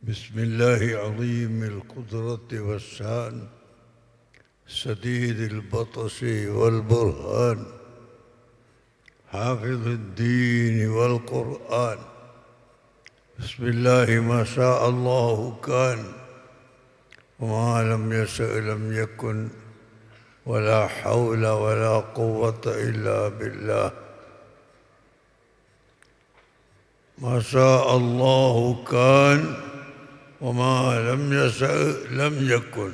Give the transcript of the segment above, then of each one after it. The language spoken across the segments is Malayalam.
بسم الله عظيم القدرة والشان شديد البطش والبرهان حافظ الدين والقرآن. بسم الله ما شاء الله كان وما لم يشأ لم يكن ولا حول ولا قوة إلا بالله. ما شاء الله كان وما لم يشأ لم يكن.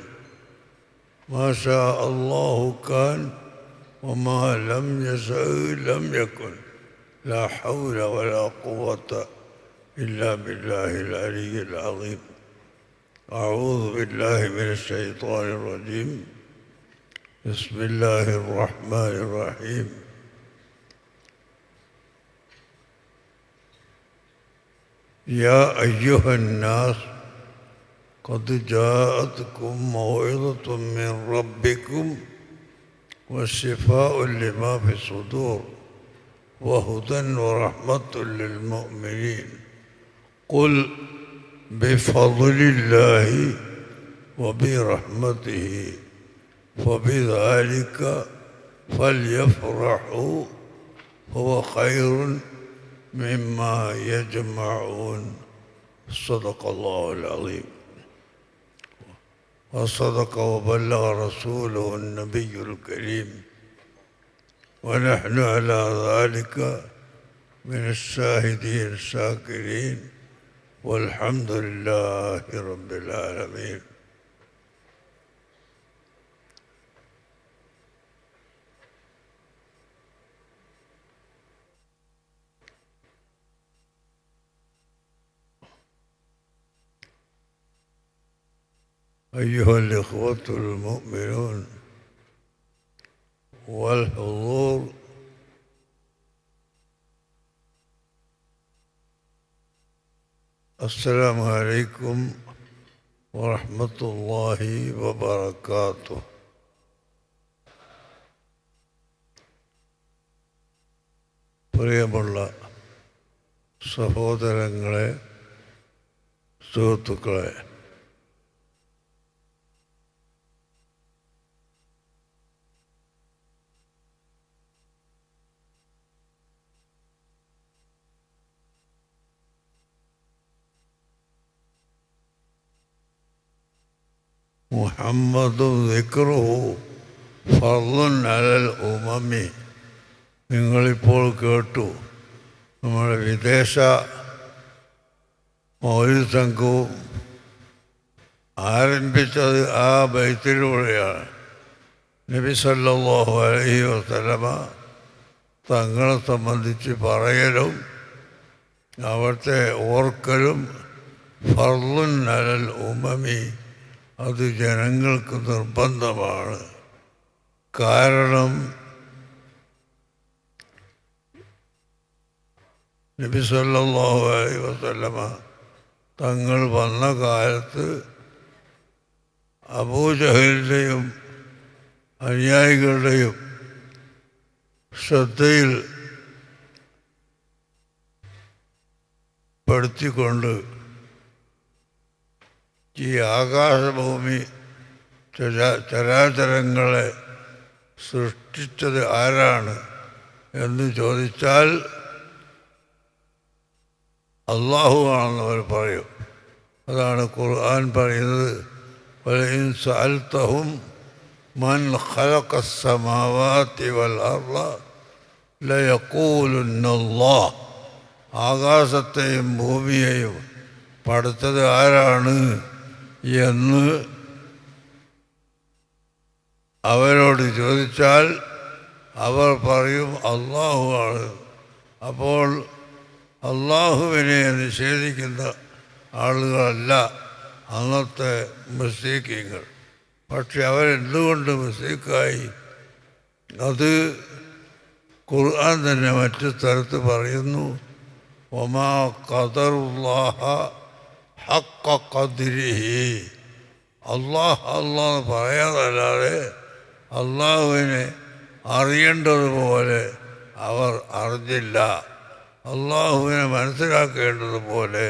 ما شاء الله كان وما لم يشأ لم يكن لا حول ولا قوة إلا بالله العلي العظيم. أعوذ بالله من الشيطان الرجيم. بسم الله الرحمن الرحيم. يا أيها الناس قد جاءتكم موعظة من ربكم وشفاء لما في الصدور وهدى ورحمة للمؤمنين. قل بفضل الله وبرحمته فبذلك فليفرحوا هو خير مما يجمعون. صدق الله العظيم وصدق وبلغ رسوله النبي الكريم ونحن على ذلك من الشاهدين الشاكرين والحمد لله رب العالمين. أيها الإخوة المؤمنون والحضور، السلام عليكم ورحمة الله وبركاته. പ്രിയമുള്ള സഹോദരങ്ങളെ, സുഹൃത്തുക്കളെ, മുഹമ്മദ് ദിക്റുഹു ഫർളുൻ അലൽ ഉമമി. നിങ്ങളിപ്പോൾ കേട്ടു നമ്മുടെ വിദേശ മൗലിദ് സംഘവും ആരംഭിച്ചത് ആ ബൈത്തിലൂടെയാണ്. നബി സല്ലല്ലാഹു അലൈഹി വസല്ലമ തങ്ങളെ സംബന്ധിച്ച് പറയലും അവിടുത്തെ ഓർക്കലും ഫർളുൻ അലൽ ഉമമി, അത് ജനങ്ങൾക്ക് നിർബന്ധമാണ്. കാരണം നബി സല്ലല്ലാഹു അലൈഹി വസല്ലമ തങ്ങൾ വന്ന കാലത്ത് അബൂജഹലിൻ്റെയും അനുയായികളുടെയും ശ്രദ്ധയിൽ പെടുത്തിക്കൊണ്ട് ഈ ആകാശഭൂമി ചരാചരങ്ങളെ സൃഷ്ടിച്ചത് ആരാണ് എന്ന് ചോദിച്ചാൽ അള്ളാഹു ആണെന്ന് അവർ പറയും. അതാണ് ഖുർആൻ പറയുന്നത്, വലഇൻ സഅൽതഹും മൻ ഖലഖസ് സമാവാതി വൽ അർള ലയഖൂലുന്ന അല്ലാഹ്. ആകാശത്തെയും ഭൂമിയെയും പടച്ചത് ആരാണ് എന്ന് അവരോട് ചോദിച്ചാൽ അവർ പറയും അള്ളാഹു ആണ്. അപ്പോൾ അള്ളാഹുവിനെ നിഷേധിക്കുന്ന ആളുകളല്ല അന്നത്തെ മുസ്ലിങ്ങൾ. പക്ഷെ അവരെന്തുകൊണ്ട് മുസ്ലിക്കായി? അത് ഖുർആൻ തന്നെ മറ്റു സ്ഥലത്ത് പറയുന്നു, വമാ ഖദറുല്ലാഹ ഹഖ ഖദ്രിഹി. അള്ളാഹ് പറയാതല്ലാതെ അള്ളാഹുവിനെ അറിയേണ്ടതുപോലെ അവർ അറിഞ്ഞില്ല. അള്ളാഹുവിനെ മനസ്സിലാക്കേണ്ടതുപോലെ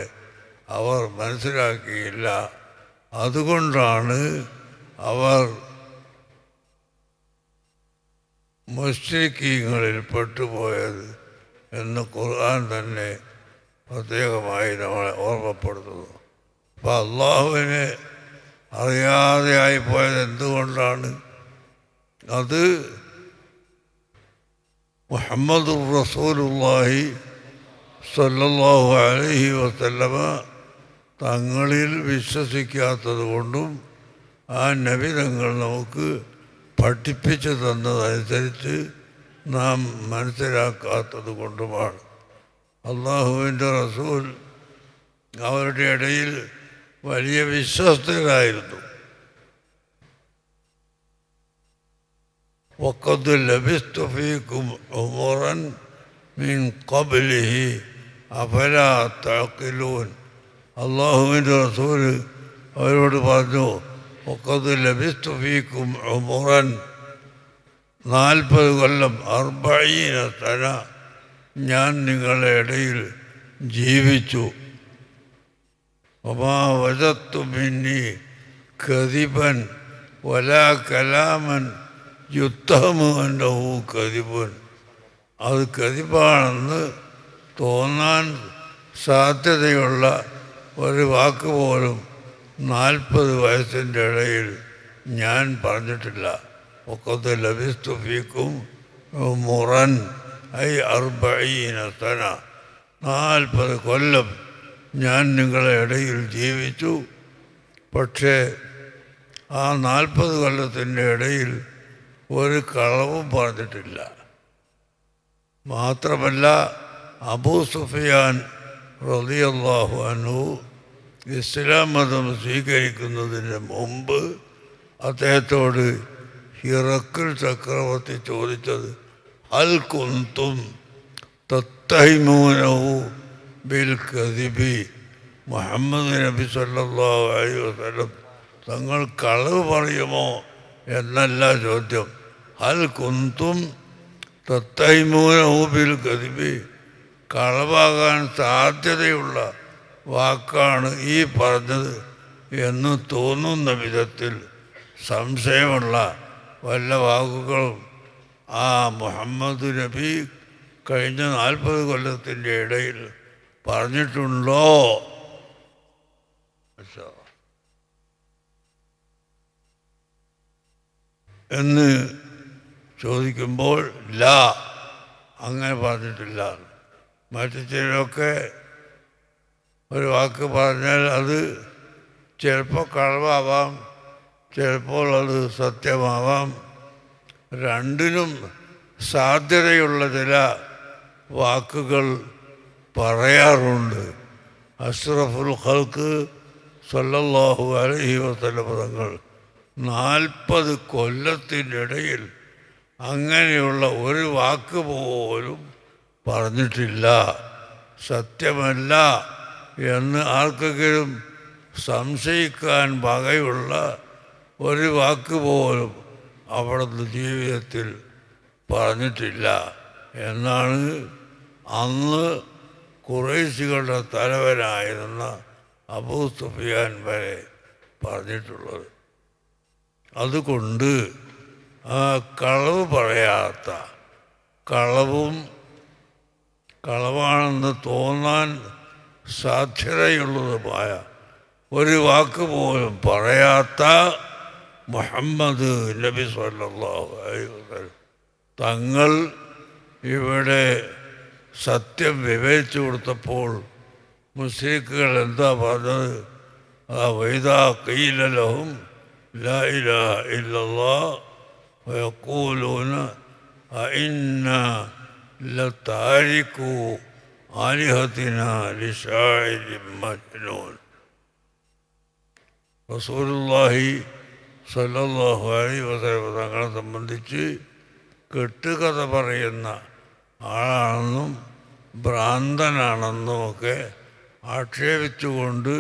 അവർ മനസ്സിലാക്കിയില്ല. അതുകൊണ്ടാണ് അവർ മുശ്രിക്കീങ്ങളിൽ പെട്ടുപോയത് എന്ന് ഖുർആൻ തന്നെ പ്രത്യേകമായി നമ്മളെ ഓർമ്മപ്പെടുത്തുന്നു. അപ്പം അള്ളാഹുവിനെ അറിയാതെയായി പോയത് എന്തുകൊണ്ടാണ്? അത് മുഹമ്മദുർ റസൂലുള്ളാഹി സ്വല്ലല്ലാഹു അലൈഹി വസല്ലമ തങ്ങളിൽ വിശ്വസിക്കാത്തത് കൊണ്ടും ആ നബി തങ്ങൾ നമുക്ക് പഠിപ്പിച്ചു തന്നതനുസരിച്ച് നാം മനസ്സിലാക്കാത്തത് കൊണ്ടുമാണ്. അള്ളാഹുവിൻ്റെ റസൂൽ അവരുടെ ഇടയിൽ വലിയ വിശ്വസ്തരായിരുന്നു. വഖദ് ലബിസ്തു ഫീകും ഉമറൻ മിൻ ഖബ്ലിഹി അഫലാ തഅഖിലൂൻ. അള്ളാഹുവിൻ്റെ റസൂൽ അവരോട് പറഞ്ഞു, വഖദ് ലബിസ്തു ഫീകും ഉമറൻ, 40 കൊല്ലം 40 സന ഞാൻ നിങ്ങളുടെ ഇടയിൽ ജീവിച്ചു. വമാ വജദ്തു മിന്നി കദിബൻ വലാ കലാമൻ യുത്തഹമു അന്നഹു കദിബുൻ. അത് കദിബാണെന്ന് തോന്നാൻ സാധ്യതയുള്ള ഒരു വാക്ക് പോലും 40 വയസ്സിൻ്റെ ഇടയിൽ ഞാൻ പറഞ്ഞിട്ടില്ല. വഖദ് ലബിസ്തു ഫീകും ഉമറൻ ഐ 40 സന, 40 കൊല്ലം ഞാൻ നിങ്ങളുടെ ഇടയിൽ ജീവിച്ചു. പക്ഷേ ആ 40 കൊല്ലത്തിൻ്റെ ഇടയിൽ ഒരു കളവും പറഞ്ഞിട്ടില്ല. മാത്രമല്ല അബൂ സുഫിയാൻ റളിയല്ലാഹു അൻഹു ഇസ്ലാം മതം സ്വീകരിക്കുന്നതിന് മുമ്പ് അദ്ദേഹത്തോട് ഹിറക്കിൾ ചക്രവർത്തി ചോദിച്ചത്, ഹൽ കുന്തും തത്തഹിമൂനഹു ബിൽ കദിബി. മുഹമ്മദ് നബി സല്ലല്ലാഹു അലൈഹി വസല്ലം തങ്ങൾ കളവ് പറയുമോ എന്നല്ല ചോദ്യം. ഹൽ കുന്തും തത്തഹിമൂനഹു ബിൽ കദിബി, കളവാകാൻ സാധ്യതയുള്ള വാക്കാണ് ഈ പറഞ്ഞത് എന്ന് തോന്നുന്ന വിധത്തിൽ സംശയമുള്ള വല്ല വാക്കുകളും ആ മുഹമ്മദ് നബി കഴിഞ്ഞ 40 കൊല്ലത്തിൻ്റെ ഇടയിൽ പറഞ്ഞിട്ടുണ്ടോ എന്ന് ചോദിക്കുമ്പോൾ ലാ, അങ്ങനെ പറഞ്ഞിട്ടില്ല. മറ്റു ചിലരൊക്കെ ഒരു വാക്ക് പറഞ്ഞാൽ അത് ചിലപ്പോൾ കളവാവാം, ചിലപ്പോൾ അത് സത്യമാവാം. രണ്ടിനും സാധ്യതയുള്ള ചില വാക്കുകൾ പറയാറുണ്ട്. അഷ്റഫുൽ ഖൽഖ് സല്ലല്ലാഹു അലൈഹി വസല്ലം തങ്ങൾ 40 കൊല്ലത്തിനിടയിൽ അങ്ങനെയുള്ള ഒരു വാക്ക് പോലും പറഞ്ഞിട്ടില്ല. സത്യമല്ല എന്ന് ആർക്കെങ്കിലും സംശയിക്കാൻ വകയുള്ള ഒരു വാക്ക് പോലും അവിടുത്തെ ജീവിതത്തിൽ പറഞ്ഞിട്ടില്ല എന്നാണ് അന്ന് ഖുറൈശികളുടെ തലവനായിരുന്ന അബൂ സുഫിയാൻ വരെ പറഞ്ഞിട്ടുള്ളത്. അതുകൊണ്ട് ആ കളവ് പറയാത്ത, കളവാണെന്ന് തോന്നാൻ സാധ്യതയുള്ളതുമായ ഒരു വാക്ക് പോലും പറയാത്ത മുഹമ്മദ് നബി സല്ലല്ലാഹു അലൈഹി വസല്ലം തങ്ങൾ ഇവിടെ സത്യം വിവരിച്ചു കൊടുത്തപ്പോൾ മുശ്രിക്കുകൾ എന്താ പറഞ്ഞത്? വൈദാ ഖീല ലഹും ലാ ഇലാഹ ഇല്ലല്ലാഹ് വയഖൂലൂന അഇന്നാ ലതാരികൂ ആലിഹത്തിനാ ലിശാഇരിൻ മജ്നൂൻ. റസൂലുള്ളാഹി സ്വല്ലല്ലാഹു അലൈഹി വസല്ലം തങ്ങളെ സംബന്ധിച്ച് കെട്ടുകഥ പറയുന്ന ആളാണെന്നും ഭ്രാന്തനാണെന്നുമൊക്കെ ആക്ഷേപിച്ചുകൊണ്ട്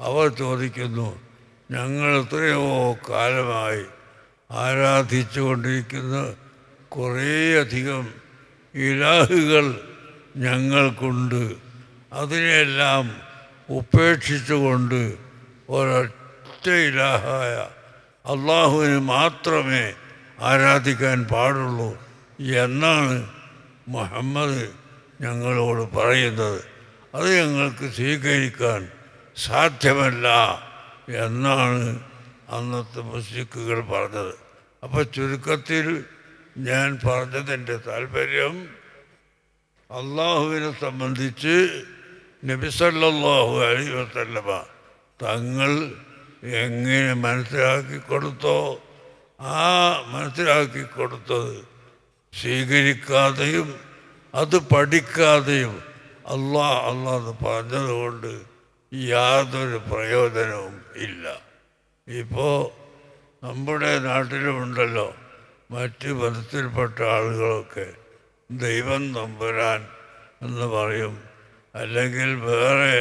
അവർ ചോദിക്കുന്നു, ഞങ്ങൾ എത്രയോ കാലമായി ആരാധിച്ചു കൊണ്ടിരിക്കുന്ന കുറേയധികം ഇലാഹുകൾ ഞങ്ങൾക്കുണ്ട്, അതിനെല്ലാം ഉപേക്ഷിച്ചുകൊണ്ട് ഒരൊറ്റ ഇലാഹായ അള്ളാഹുവിന് മാത്രമേ ആരാധിക്കാൻ പാടുള്ളൂ എന്നാണ് മുഹമ്മദ് ഞങ്ങളോട് പറയുന്നത്. അത് ഞങ്ങൾക്ക് സ്വീകരിക്കാൻ സാധ്യമല്ല എന്നാണ് അന്നത്തെ മുസ്ലിക്കുകൾ പറഞ്ഞത്. അപ്പോൾ ചുരുക്കത്തിൽ ഞാൻ പറഞ്ഞതിൻ്റെ താല്പര്യം, അള്ളാഹുവിനെ സംബന്ധിച്ച് നബി സല്ലല്ലാഹു അലൈഹി വസല്ലമ തങ്ങൾ എങ്ങനെ മനസ്സിലാക്കി കൊടുത്തോ ആ മനസ്സിലാക്കി കൊടുത്തത് സ്വീകരിക്കാതെയും അത് പഠിക്കാതെയും അള്ളാഹ് പറഞ്ഞതുകൊണ്ട് യാതൊരു പ്രയോജനവും ഇല്ല. ഇപ്പോൾ നമ്മുടെ നാട്ടിലുമുണ്ടല്ലോ മറ്റ് മതത്തിൽപ്പെട്ട ആളുകളൊക്കെ ദൈവം തമ്പുരാൻ എന്ന് പറയും, അല്ലെങ്കിൽ വേറെ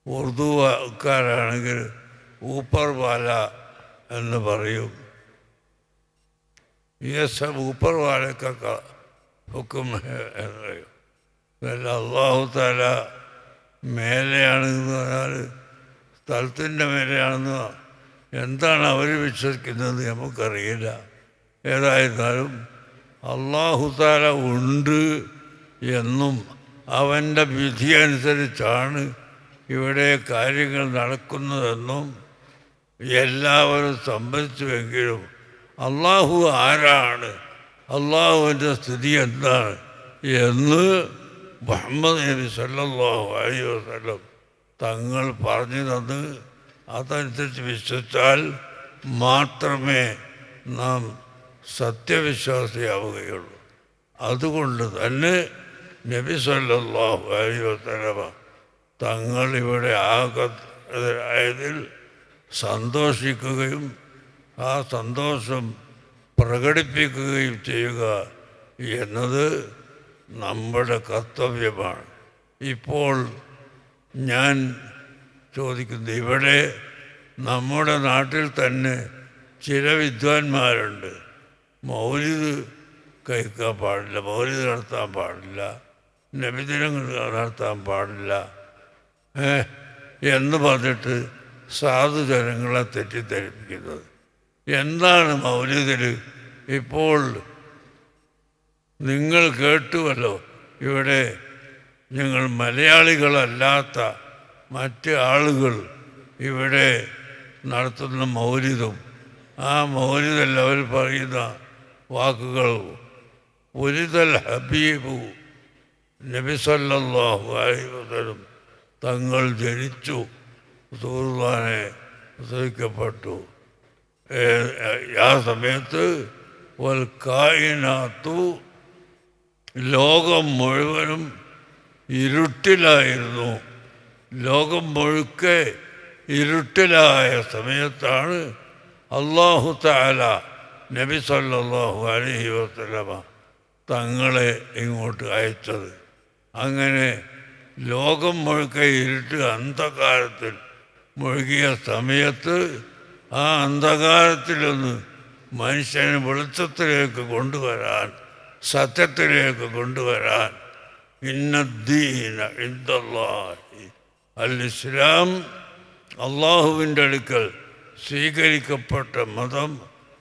ഉറുദുക്കാരാണെങ്കിൽ ഊപ്പർ വാല എന്ന് പറയും. ये सब ऊपर वाले का हुक्म है എന്ന് പറയും. അല്ല, അള്ളാഹു തആല മേലെയാണെന്ന് പറഞ്ഞാൽ സ്ഥലത്തിൻ്റെ മേലെയാണെന്ന് എന്താണ് അവർ വിശ്വസിക്കുന്നത് നമുക്കറിയില്ല. ഏതായിരുന്നാലും അള്ളാഹു തആല ഉണ്ട് എന്നും അവൻ്റെ വിധി അനുസരിച്ചാണ് ഇവിടെ കാര്യങ്ങൾ നടക്കുന്നതെന്നും എല്ലാവരും സമ്മതിച്ചുവെങ്കിലും അള്ളാഹു ആരാണ്, അള്ളാഹുവിൻ്റെ സ്ഥിതി എന്താണ് എന്ന് മുഹമ്മദ് നബി സല്ലല്ലാഹു അലൈഹി വസല്ലം തങ്ങൾ പറഞ്ഞു തന്ന് അതനുസരിച്ച് വിശ്വസിച്ചാൽ മാത്രമേ നാം സത്യവിശ്വാസിയാവുകയുള്ളൂ. അതുകൊണ്ട് തന്നെ നബി സല്ലല്ലാഹു അലൈഹി വസല്ലം തങ്ങൾ ഇവിടെ ആയതിൽ സന്തോഷിക്കുകയും ആ സന്തോഷം പ്രകടിപ്പിക്കുകയും ചെയ്യുക എന്നത് നമ്മുടെ കർത്തവ്യമാണ്. ഇപ്പോൾ ഞാൻ ചോദിക്കുന്നത്, ഇവിടെ നമ്മുടെ നാട്ടിൽ തന്നെ ചില വിദ്വാൻമാരുണ്ട്, മൗലിദ് കഴിക്കാൻ പാടില്ല, മൗലിദ് നടത്താൻ പാടില്ല, നബിദിനങ്ങൾ നടത്താൻ പാടില്ല എന്ന് പറഞ്ഞിട്ട് സാധുജനങ്ങളെ തെറ്റിദ്ധരിപ്പിക്കുന്നത്. എന്താണ് മൗലിദിൽ? ഇപ്പോൾ നിങ്ങൾ കേട്ടുവല്ലോ, ഇവിടെ ഞങ്ങൾ മലയാളികളല്ലാത്ത മറ്റ് ആളുകൾ ഇവിടെ നടത്തുന്ന മൗലിദും ആ മൗലിദല്ല അവർ പറയുന്ന വാക്കുകൾ ഉലിദൽ ഹബീബു നബി സല്ലല്ലാഹു അലൈഹി വസല്ലം തങ്ങൾ ജനിച്ചു, റസൂലുള്ളാഹിനെ പ്രസവിക്കപ്പെട്ടു, ആ സമയത്ത് വൽ കായിനാത്തു ലോകം മുഴുവനും ഇരുട്ടിലായിരുന്നു, ലോകം മുഴുക്കെ ഇരുട്ടിലായ സമയത്താണ് അല്ലാഹു തആല നബി സല്ലല്ലാഹു അലൈഹി വസല്ലമ തങ്ങളെ ഇങ്ങോട്ട് അയച്ചത്. അങ്ങനെ ലോകം മുഴുക്കെ ഇരുട്ട് അന്ധകാരത്തിൽ മുഴുകിയ സമയത്ത് ആ അന്ധകാരത്തിലൊന്ന് മനുഷ്യനെ വെളിച്ചത്തിലേക്ക് കൊണ്ടുവരാൻ, സത്യത്തിലേക്ക് കൊണ്ടുവരാൻ, ഇന്നദ്ദീന ഇൻദല്ലാഹി അൽ ഇസ്ലാം, അള്ളാഹുവിൻ്റെ അടുക്കൽ സ്വീകരിക്കപ്പെട്ട മതം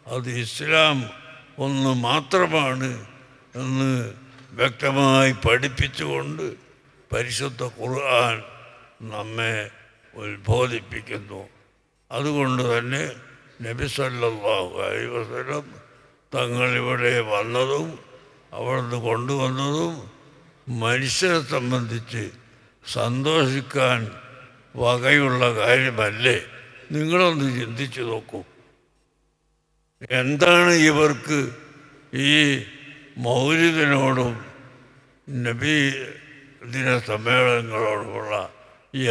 അത് ഇസ്ലാം ഒന്ന് മാത്രമാണ് എന്ന് വ്യക്തമായി പഠിപ്പിച്ചുകൊണ്ട് പരിശുദ്ധ ഖുർആൻ നമ്മെ ഉത്ബോധിപ്പിക്കുന്നു. അതുകൊണ്ട് തന്നെ നബി സല്ലല്ലാഹു അലൈഹി വസല്ലം തങ്ങളിവിടെ വന്നതും അവിടുന്ന് കൊണ്ടുവന്നതും മനുഷ്യരെ സംബന്ധിച്ച് സന്തോഷിക്കാൻ വകയുള്ള കാര്യമല്ലേ? നിങ്ങളൊന്ന് ചിന്തിച്ചു നോക്കൂ. എന്താണ് ഇവർക്ക് ഈ മൗലിദിനോടും നബി ദിന സമ്മേളനങ്ങളോടുമുള്ള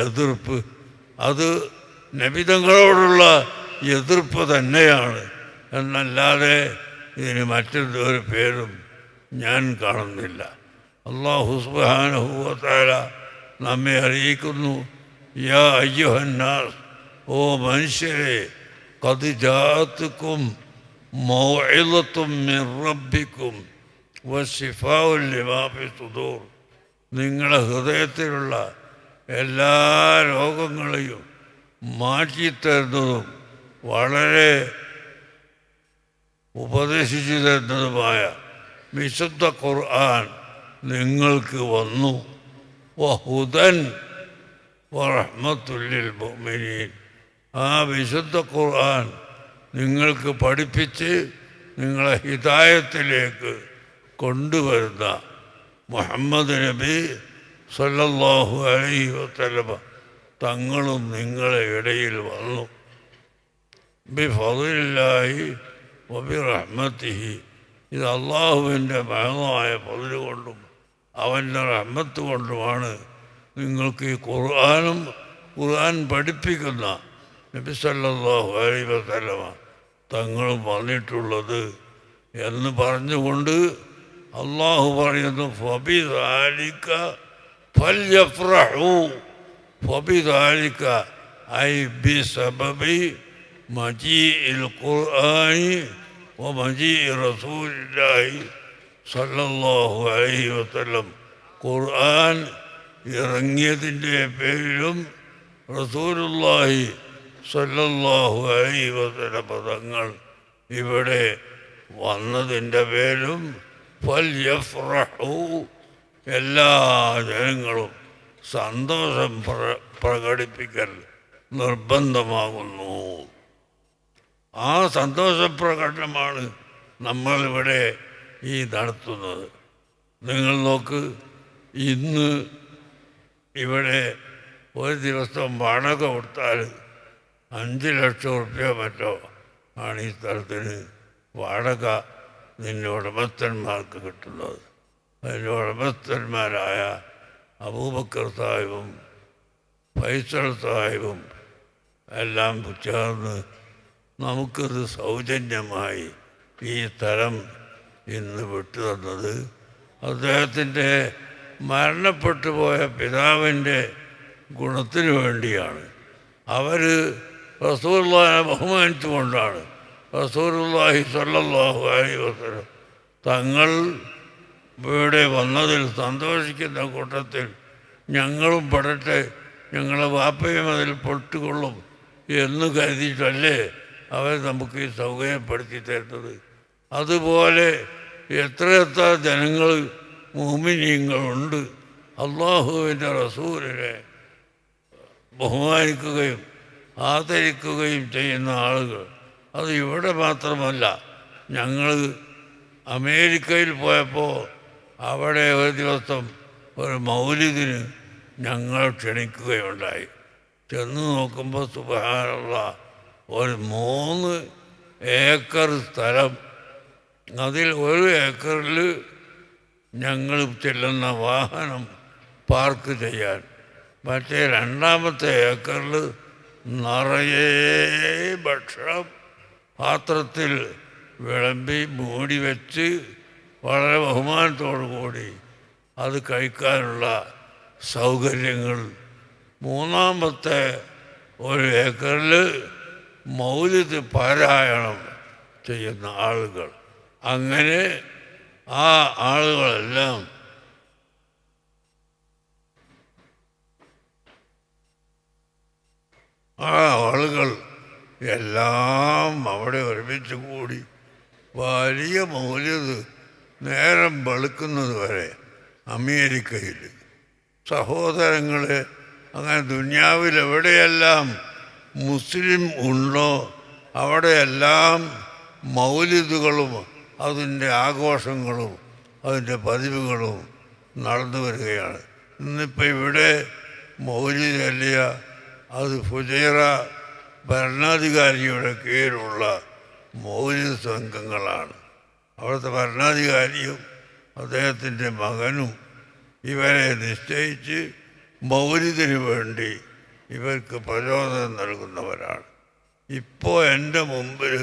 എതിർപ്പ്? അത് നബിതങ്ങളോടുള്ള എതിർപ്പ് തന്നെയാണ് എന്നല്ലാതെ ഇതിന് മറ്റൊരു പേരും ഞാൻ കാണുന്നില്ല. അല്ലാഹു സുബ്ഹാനഹു വ തആല നമ്മെ അറിയിക്കുന്നു, യാ അയ്യുഹന്നാസ്, ഓ മനുഷ്യരെ, ഖദ് ജാഅത്കും മൗഇദത്തും മിൻ റബ്ബിക്കും വശിഫാഉൻ ലിമാ ഫി സുദൂർ, നിങ്ങളുടെ ഹൃദയത്തിലുള്ള എല്ലാ രോഗങ്ങളെയും മാറ്റിത്തരുന്നതും വളരെ ഉപദേശിച്ചു തരുന്നതുമായ വിശുദ്ധ ഖുർആൻ നിങ്ങൾക്ക് വന്നു. വഹുദൻ വറഹ്മത്തുൽ ലിൽ മുഅ്മിനീൻ. ആ വിശുദ്ധ ഖുർആൻ നിങ്ങൾക്ക് പഠിപ്പിച്ച് നിങ്ങളെ ഹിദായത്തിലേക്ക് കൊണ്ടുവരുന്ന മുഹമ്മദ് നബി സല്ലല്ലാഹു അലൈഹി വസല്ലമ തങ്ങളും നിങ്ങളെ ഇടയിൽ വന്നു. ബിഫളില്ലാഹി വബിറഹ്മത്തിഹി. ഇത് അള്ളാഹുവിൻ്റെ മഹത്തായ ഫളിൽ കൊണ്ടും അവൻ്റെ റഹ്മത്ത് കൊണ്ടുമാണ് നിങ്ങൾക്ക് ഈ ഖുർആൻ പഠിപ്പിക്കുന്ന നബി സല്ലല്ലാഹു അലൈഹി വസല്ലമ തങ്ങളും വന്നിട്ടുള്ളത് എന്ന് പറഞ്ഞുകൊണ്ട് അള്ളാഹു പറയുന്നു ഫബിദാലിക ഫൽയഫ്റഹു. ഫബിദാലിക ഐ ബിസബബി മജീഇൽ ഖുർആനി വമജീഇ റസൂലില്ലാഹി സല്ലല്ലാഹു അലൈഹി വസല്ലം. ഖുർആൻ ഇറങ്ങിയതിൻ്റെ പേരിലും റസൂലുള്ളാഹി സല്ലല്ലാഹു അലൈഹി വസല്ലം തങ്ങൾ ഇവിടെ വന്നതിൻ്റെ പേരിലും ഫൽയഫ്റഹു, എല്ലാ ജനങ്ങളും സന്തോഷം പ്രകടിപ്പിക്കൽ നിർബന്ധമാകുന്നു. ആ സന്തോഷപ്രകടനമാണ് നമ്മളിവിടെ ഈ നടത്തുന്നത്. നിങ്ങൾ നോക്ക്, ഇന്ന് ഇവിടെ ഒരു ദിവസം വാടക കൊടുത്താൽ 5 ലക്ഷം റുപ്യ മറ്റോ ആണ് ഈ സ്ഥലത്തിന് വാടക നിന്റെ ഉടമസ്ഥന്മാർക്ക് കിട്ടുന്നത്. അതിൻ്റെ ഉടമസ്ഥന്മാരായ അബൂബക്കർ സാഹിബും ഫൈസൽ സാഹിബും എല്ലാം ചേർന്ന് നമുക്കത് സൗജന്യമായി ഈ സ്ഥലം ഇന്ന് വിട്ടു തന്നത് അദ്ദേഹത്തിൻ്റെ മരണപ്പെട്ടു പോയ പിതാവിൻ്റെ ഗുണത്തിന് വേണ്ടിയാണ്. അവർ റസൂലുള്ളാഹിനെ ബഹുമാനിച്ചുകൊണ്ടാണ്. റസൂലുള്ളാഹി സ്വല്ലല്ലാഹു അലൈഹി വസല്ലം തങ്ങൾ ഇവിടെ വന്നതിൽ സന്തോഷിക്കുന്ന കൂട്ടത്തിൽ ഞങ്ങളും പെടട്ടെ, ഞങ്ങളെ വാപ്പയും അതിൽ പെട്ടുകൊള്ളും എന്ന് കരുതിയിട്ടല്ലേ അവർ നമുക്ക് ഈ സൗകര്യപ്പെടുത്തി തരുന്നത്. അതുപോലെ എത്രയെത്ര ജനങ്ങൾ മുഅ്മിനീങ്ങളുണ്ട് അള്ളാഹുവിൻ്റെ റസൂലിനെ ബഹുമാനിക്കുകയും ആദരിക്കുകയും ചെയ്യുന്ന ആളുകൾ. അത് ഇവിടെ മാത്രമല്ല, ഞങ്ങൾ അമേരിക്കയിൽ പോയപ്പോൾ അവിടെ ഒരു ദിവസം ഒരു മൗലിദിന് ഞങ്ങൾ ക്ഷണിക്കുകയുണ്ടായി. ചെന്ന് നോക്കുമ്പോൾ സുബ്ഹാനല്ലാഹ്, ഒരു 3 ഏക്കർ സ്ഥലം, അതിൽ 1 ഏക്കറിൽ ഞങ്ങൾ ചെല്ലുന്ന വാഹനം പാർക്ക് ചെയ്യാൻ, മറ്റേ 2-ാമത്തെ ഏക്കറിൽ നിറയെ ഭക്ഷണം പാത്രത്തിൽ വിളമ്പി മൂടി വെച്ച് വളരെ ബഹുമാനത്തോടു കൂടി അത് കഴിക്കാനുള്ള സൗകര്യങ്ങൾ. 3-ാമത്തെ 1 ഏക്കറിൽ മൗലിദ് പാരായണം ചെയ്യുന്ന ആളുകൾ. അങ്ങനെ ആ ആളുകളെല്ലാം എല്ലാം അവിടെ ഒരുമിച്ച് കൂടി വലിയ മൗലിദ് നേരം വെളുക്കുന്നത് വരെ അമേരിക്കയിൽ. സഹോദരങ്ങളെ, അങ്ങനെ ദുനിയാവിൽ എവിടെയെല്ലാം മുസ്ലിം ഉണ്ടോ അവിടെയെല്ലാം മൗലിദുകളും അതിൻ്റെ ആഘോഷങ്ങളും അതിൻ്റെ പതിവുകളും നടന്നു വരികയാണ്. ഇന്നിപ്പോൾ ഇവിടെ മൗലിദ് അല്ലിയ അത് ഫുജൈറ ഭരണാധികാരിയുടെ കീഴിലുള്ള മൗലിദ് സംഘങ്ങളാണ്. അവിടുത്തെ ഭരണാധികാരിയും അദ്ദേഹത്തിൻ്റെ മകനും ഇവരെ നിശ്ചയിച്ച് മൗലിദിന് വേണ്ടി ഇവർക്ക് പ്രചോദനം നൽകുന്നവരാണ്. ഇപ്പോൾ എൻ്റെ മുമ്പിൽ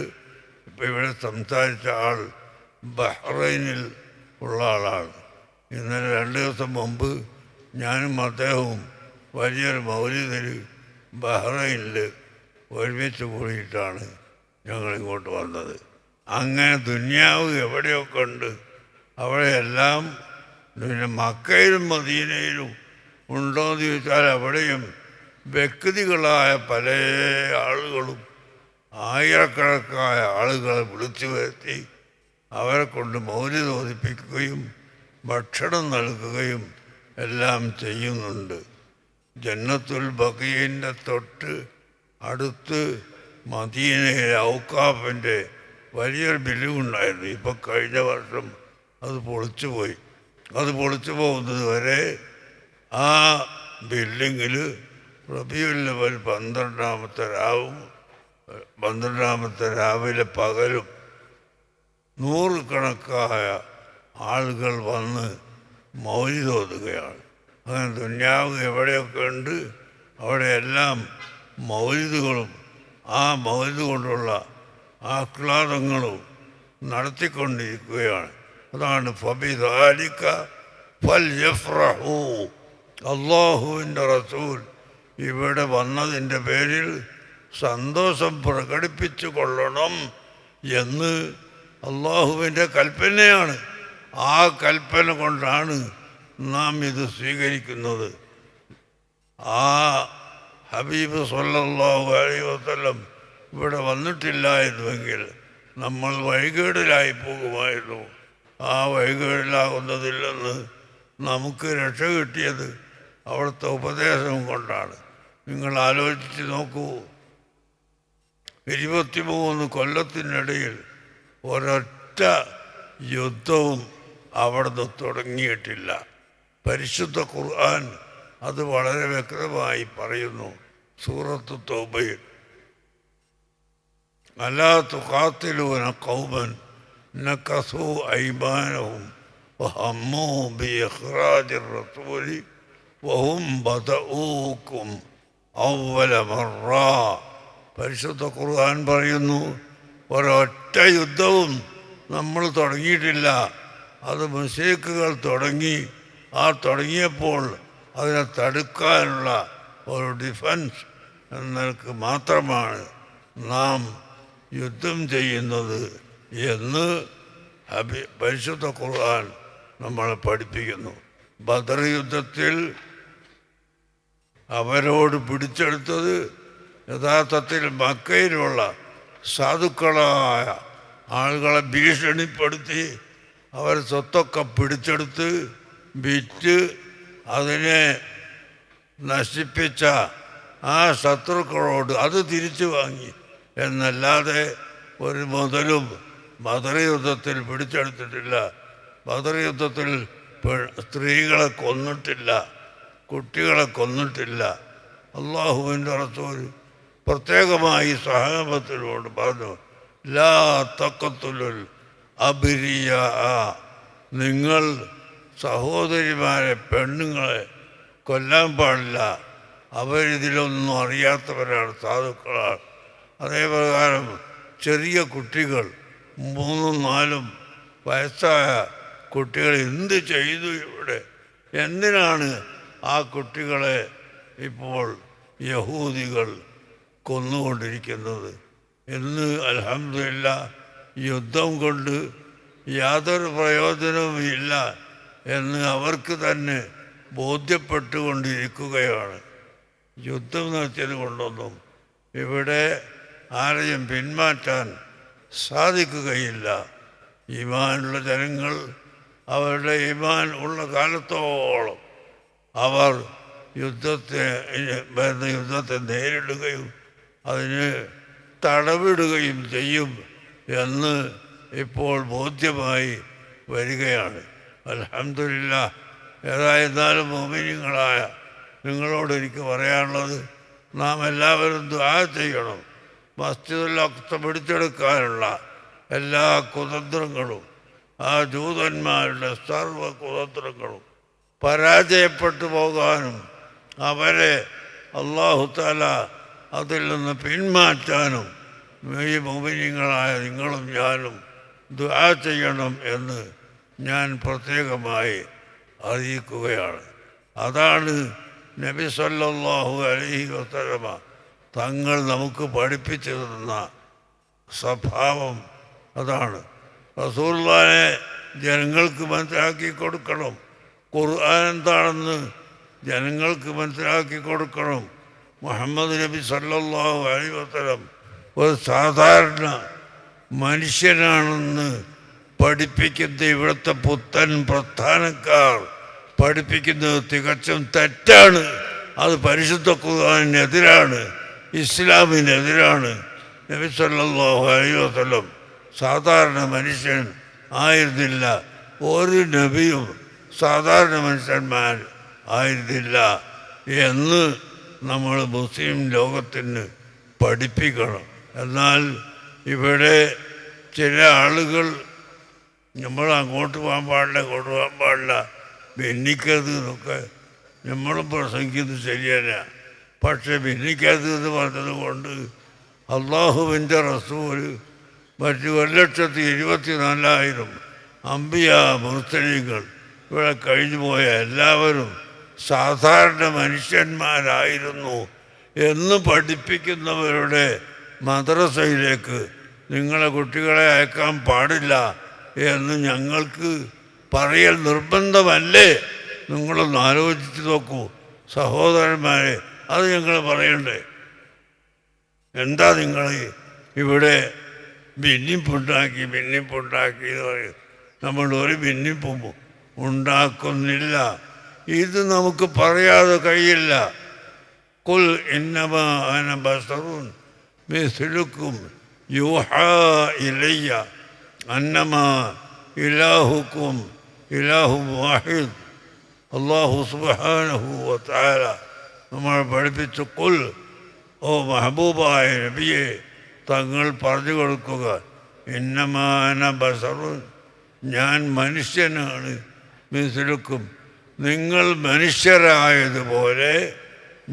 ഇപ്പോൾ ഇവിടെ സംസാരിച്ച ആൾ ബഹ്റൈനിൽ ഉള്ള ആളാണ്. ഇന്നലെ 2 ദിവസം മുമ്പ് ഞാനും അദ്ദേഹവും വലിയൊരു മൗലിദിന് ബഹ്റൈനിൽ ഒരുമിച്ച് കൂടിയിട്ടാണ് ഞങ്ങളിങ്ങോട്ട് വന്നത്. അങ്ങനെ ദുനിയാവ് എവിടെയൊക്കെ ഉണ്ട് അവിടെയെല്ലാം പിന്നെ മക്കയിലും മദീനയിലും ഉണ്ടോയെന്ന് ചോദിച്ചാൽ അവിടെയും വ്യക്തികളായ പല ആളുകളും ആയിരക്കണക്കായ ആളുകളെ വിളിച്ചു വരുത്തി അവരെ കൊണ്ട് മൗലിദ് ഓതിപ്പിക്കുകയും ഭക്ഷണം നൽകുകയും എല്ലാം ചെയ്യുന്നുണ്ട്. ജന്നത്തുൽ ബഖീൻ്റെ തൊട്ട് അടുത്ത് മദീനയിലെ ഔക്കാഫിൻ്റെ വലിയൊരു ബിൽഡിംഗ് ഉണ്ടായിരുന്നു. ഇപ്പം കഴിഞ്ഞ വർഷം അത് പൊളിച്ചുപോയി. അത് പൊളിച്ചു പോകുന്നത് വരെ ആ ബിൽഡിങ്ങിൽ റബീഉൽ അവ്വൽ 12-ാമത്തെ രാവിലെ പകലും നൂറുകണക്കായ ആളുകൾ വന്ന് മൗലിദ് ഓതുകയാണ്. അങ്ങനെ ദുന്യാവ് എവിടെയൊക്കെ ഉണ്ട് അവിടെയെല്ലാം മൗലിദുകളും ആ മൗലിദ് കൊണ്ടുള്ള ആഹ്ലാദങ്ങളും നടത്തിക്കൊണ്ടിരിക്കുകയാണ്. അതാണ് ഫബിദാലിക ഫൽയഫ്റഹൂ. അല്ലാഹുവിൻ്റെ റസൂൽ ഇവിടെ വന്നതിൻ്റെ പേരിൽ സന്തോഷം പ്രകടിപ്പിച്ചു കൊള്ളണം എന്ന് അള്ളാഹുവിൻ്റെ കൽപ്പനയാണ്. ആ കൽപ്പന കൊണ്ടാണ് നാം ഇത് സ്വീകരിക്കുന്നത്. ആ ഹബീബ് സ്വല്ലല്ലാഹു അലൈഹി വസല്ലം ഇവിടെ വന്നിട്ടില്ലായിരുന്നുവെങ്കിൽ നമ്മൾ വഴികേടിലായി പോകുമായിരുന്നു. ആ വഴികേടിലാകുന്നതിൽ നിന്ന് നമുക്ക് രക്ഷ കിട്ടിയത് അവിടുത്തെ ഉപദേശം കൊണ്ടാണ്. നിങ്ങൾ ആലോചിച്ച് നോക്കൂ, 23 കൊല്ലത്തിനിടയിൽ ഒരൊറ്റ യുദ്ധവും അവിടുന്ന് തുടങ്ങിയിട്ടില്ല. പരിശുദ്ധ ഖുർആൻ അത് വളരെ വ്യക്തമായി പറയുന്നു. സൂറത്ത് തൗബയിൽ അലാ തുഖാത്തിലൂന ഖൗമൻ നകസൂ ഐമാനഹും വഹമ്മൂ ബിഇഖ്റാജിർ റസൂലി വഹും ബദഊകും അവ്വല മറ. പരിശുദ്ധ ഖുർആൻ പറയുന്നു, ഒരൊറ്റ യുദ്ധവും നമ്മൾ തുടങ്ങിയിട്ടില്ല. അത് മുശ്രിക്കുകൾ തുടങ്ങി. ആ തുടങ്ങിയപ്പോൾ അതിനെ തടുക്കാനുള്ള ഒരു ഡിഫൻസ് എന്നതിന് മാത്രമാണ് നാം യുദ്ധം ചെയ്യുന്നത് എന്ന് പരിശുദ്ധ ഖുർആൻ നമ്മളെ പഠിപ്പിക്കുന്നു. ബദർ യുദ്ധത്തിൽ അവരോട് പിടിച്ചെടുത്തത് യഥാർത്ഥത്തിൽ മക്കയിലുള്ള സാധുക്കളായ ആളുകളെ ഭീഷണിപ്പെടുത്തി അവർ സ്വത്തൊക്കെ പിടിച്ചെടുത്ത് വിറ്റ് അതിനെ നശിപ്പിച്ച ആ ശത്രുക്കളോട് അത് തിരിച്ചു വാങ്ങി എന്നല്ലാതെ ഒരു മുതലും ബദർ യുദ്ധത്തിൽ പിടിച്ചെടുത്തിട്ടില്ല. ബദർ യുദ്ധത്തിൽ സ്ത്രീകളെ കൊന്നിട്ടില്ല, കുട്ടികളെ കൊന്നിട്ടില്ല. അള്ളാഹുവിൻ്റെ റസൂൽ പ്രത്യേകമായി സഹാബത്തിനോട് പറഞ്ഞു, ലാ തഖ്തുലുൽ അബ്രിയ, നിങ്ങൾ സഹോദരിമാരെ പെണ്ണുങ്ങളെ കൊല്ലാൻ പാടില്ല. അവരിതിലൊന്നും അറിയാത്തവരാണ്, സാധുക്കളാണ്. അതേപ്രകാരം ചെറിയ കുട്ടികൾ 3-4 വയസ്സായ കുട്ടികൾ എന്ത് ചെയ്തു ഇവിടെ? എന്തിനാണ് ആ കുട്ടികളെ ഇപ്പോൾ യഹൂദികൾ കൊന്നുകൊണ്ടിരിക്കുന്നത്? ഇന്ന് അൽഹംദുലില്ലാഹ് യുദ്ധം കൊണ്ട് യാതൊരു പ്രയോജനവും ഇല്ല എന്ന് അവർക്ക് തന്നെ ബോധ്യപ്പെട്ടുകൊണ്ടിരിക്കുകയാണ്. യുദ്ധം നടത്തിയത് കൊണ്ടൊന്നും ഇവിടെ ആരെയും പിന്മാറ്റാൻ സാധിക്കുകയില്ല. ഈമാനുള്ള ജനങ്ങൾ അവരുടെ ഈമാൻ ഉള്ള കാലത്തോളം അവർ യുദ്ധത്തെ നേരിടുകയും അതിന് തടവിടുകയും ചെയ്യും എന്ന് ഇപ്പോൾ ബോധ്യമായി വരികയാണ്. അൽഹംദുലില്ലാഹ്. ഏതായിരുന്നാലും മുഅ്മിനീങ്ങളായ നിങ്ങളോട് എനിക്ക് പറയാനുള്ളത്, നാം എല്ലാവരും ദുആ ചെയ്യണം. മസ്ജിദുൽ അഖ്സ പിടിച്ചെടുക്കാനുള്ള എല്ലാ കുതന്ത്രങ്ങളും ആ ജൂതന്മാരുടെ സർവ്വ കുതന്ത്രങ്ങളും പരാജയപ്പെട്ടു പോകാനും അവരെ അല്ലാഹു തആല അതിൽ നിന്ന് പിന്മാറ്റാനും ഈ മുഅ്മിനീങ്ങളായ നിങ്ങളും ഞാനും ദുആ ചെയ്യണം എന്ന് ഞാൻ പ്രത്യേകമായി അറിയിക്കുകയാണ്. അതാണ് നബി സല്ലല്ലാഹു അലൈഹി വസല്ലമ തങ്ങൾ നമുക്ക് പഠിപ്പിച്ചു തന്ന സ്വഭാവം. അതാണ് റസൂലുള്ളാഹിനെ ജനങ്ങൾക്ക് മനസ്സിലാക്കി കൊടുക്കണം. ഖുർആൻ എന്താണെന്ന് ജനങ്ങൾക്ക് മനസ്സിലാക്കി കൊടുക്കണം. മുഹമ്മദ് നബി സല്ലല്ലാഹു അലൈഹി വസല്ലം ഒരു സാധാരണ മനുഷ്യനാണെന്ന് പഠിപ്പിക്കുന്ന ഇവിടുത്തെ പുത്തൻ പ്രസ്ഥാനക്കാർ പഠിപ്പിക്കുന്നത് തികച്ചും തെറ്റാണ്. അത് പരിശുദ്ധ ഖുർആനിനെതിരാണ്, ഇസ്ലാമിനെതിരാണ്. നബി സല്ലല്ലാഹു അലൈഹി വസല്ലം സാധാരണ മനുഷ്യൻ ആയിരുന്നില്ല. ഒരു നബിയും സാധാരണ മനുഷ്യന്മാർ ആയിരുന്നില്ല എന്ന് നമ്മൾ മുസ്ലിം ലോകത്തിന് പഠിപ്പിക്കണം. എന്നാൽ ഇവിടെ ചില ആളുകൾ നമ്മൾ അങ്ങോട്ട് പോകാൻ പാടില്ല, ഇങ്ങോട്ട് പോകാൻ പാടില്ല, ഭിന്നിക്കരുത് എന്നൊക്കെ നമ്മളും പ്രസംഗിക്കുന്നത് ശരിയല്ല. പക്ഷെ ഭിന്നിക്കരുത് എന്ന് പറഞ്ഞത് കൊണ്ട് അള്ളാഹുവിൻ്റെ റസൂൽ മറ്റ് 1,24,000 അമ്പിയ മുർസലീങ്ങൾ ഇവിടെ കഴിഞ്ഞു പോയ എല്ലാവരും സാധാരണ മനുഷ്യന്മാരായിരുന്നു എന്ന് പഠിപ്പിക്കുന്നവരുടെ മദ്രസയിലേക്ക് നിങ്ങളെ കുട്ടികളെ അയക്കാൻ പാടില്ല എന്ന് ഞങ്ങൾക്ക് പറയൽ നിർബന്ധമല്ലേ? നിങ്ങളൊന്ന് ആലോചിച്ച് നോക്കൂ സഹോദരന്മാരെ, അത് ഞങ്ങൾ പറയണ്ടേ? എന്താ നിങ്ങൾ ഇവിടെ ഭിന്നിപ്പുണ്ടാക്കി എന്ന് പറയും. നമ്മൾ ഒരു ഭിന്നിപ്പും ഉണ്ടാക്കുന്നില്ല. ഇത് നമുക്ക് പറയാതെ കഴിയില്ല. ഖുൽ ഇന്നമാ അന ബശറുൻ മിസ്ലുക്കും യൂഹാ ഇലയ്യ അന്നമാ ഇലാഹുക്കും ഇലാഹു വാഹിദ്. അല്ലാഹു സുബ്ഹാനഹു വ തആല നമ്മൾ പഠിപ്പിച്ചു. ഖുൽ, ഓ മെഹബൂബായ നബിയെ, തങ്ങൾ പറഞ്ഞു കൊടുക്കുക, ഇന്നമാ അന ബശറുൻ, ഞാൻ മനുഷ്യനാണ്, മിസ്ലുക്കും, നിങ്ങൾ മനുഷ്യരായതുപോലെ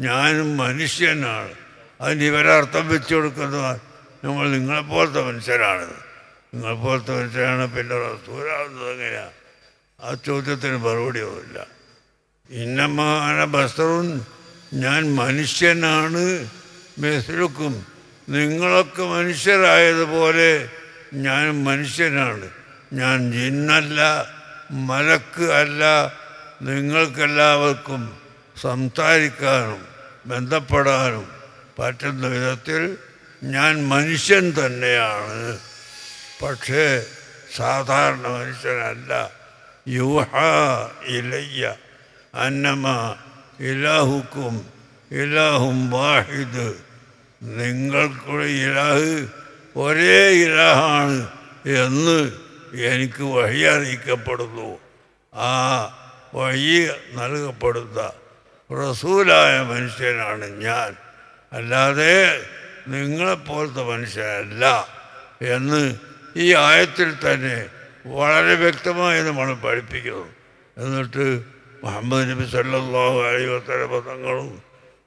ഞാനും മനുഷ്യനാണ്. അതിന് ഇവരർത്ഥം വെച്ചു കൊടുക്കുന്നത് നമ്മൾ നിങ്ങളെപ്പോലത്തെ മനുഷ്യരാണ്, നിങ്ങളെപ്പോലത്തെ മനുഷ്യരാണ്, പിന്നെ റസൂലാവുന്നത് എങ്ങനെയാണ്? ആ ചോദ്യത്തിന് മറുപടി ഒന്നുമില്ല. ഇന്നമാന ബസറുൻ, ഞാൻ മനുഷ്യനാണ്, മിസ്ലുക്കും, നിങ്ങളൊക്കെ മനുഷ്യരായതുപോലെ ഞാനും മനുഷ്യനാണ്. ഞാൻ ജിന്നല്ല, മലക്ക് അല്ല. നിങ്ങൾക്കെല്ലാവർക്കും സംസാരിക്കാനും ബന്ധപ്പെടാനും പറ്റുന്ന വിധത്തിൽ ഞാൻ മനുഷ്യൻ തന്നെയാണ്. പക്ഷേ സാധാരണ മനുഷ്യനല്ല. യൂഹാ ഇലയ്യ അന്നമാ ഇലാഹുക്കും ഇലാഹും വാഹിദ്, നിങ്ങൾക്കുള്ള ഇലാഹ് ഒരേ ഇലാഹാണ് എന്ന് എനിക്ക് വഹി അറിയിക്കപ്പെടുന്നു. ആ വഹി നൽകപ്പെടുന്ന റസൂലായ മനുഷ്യനാണ് ഞാൻ, അല്ലാതെ നിങ്ങളെപ്പോലത്തെ മനുഷ്യനല്ല എന്ന് ഈ ആയത്തിൽ തന്നെ വളരെ വ്യക്തമായി നമ്മൾ പഠിപ്പിക്കുന്നു. എന്നിട്ട് മുഹമ്മദ് നബി സല്ലല്ലാഹു അലൈഹി വസല്ലം തങ്ങളും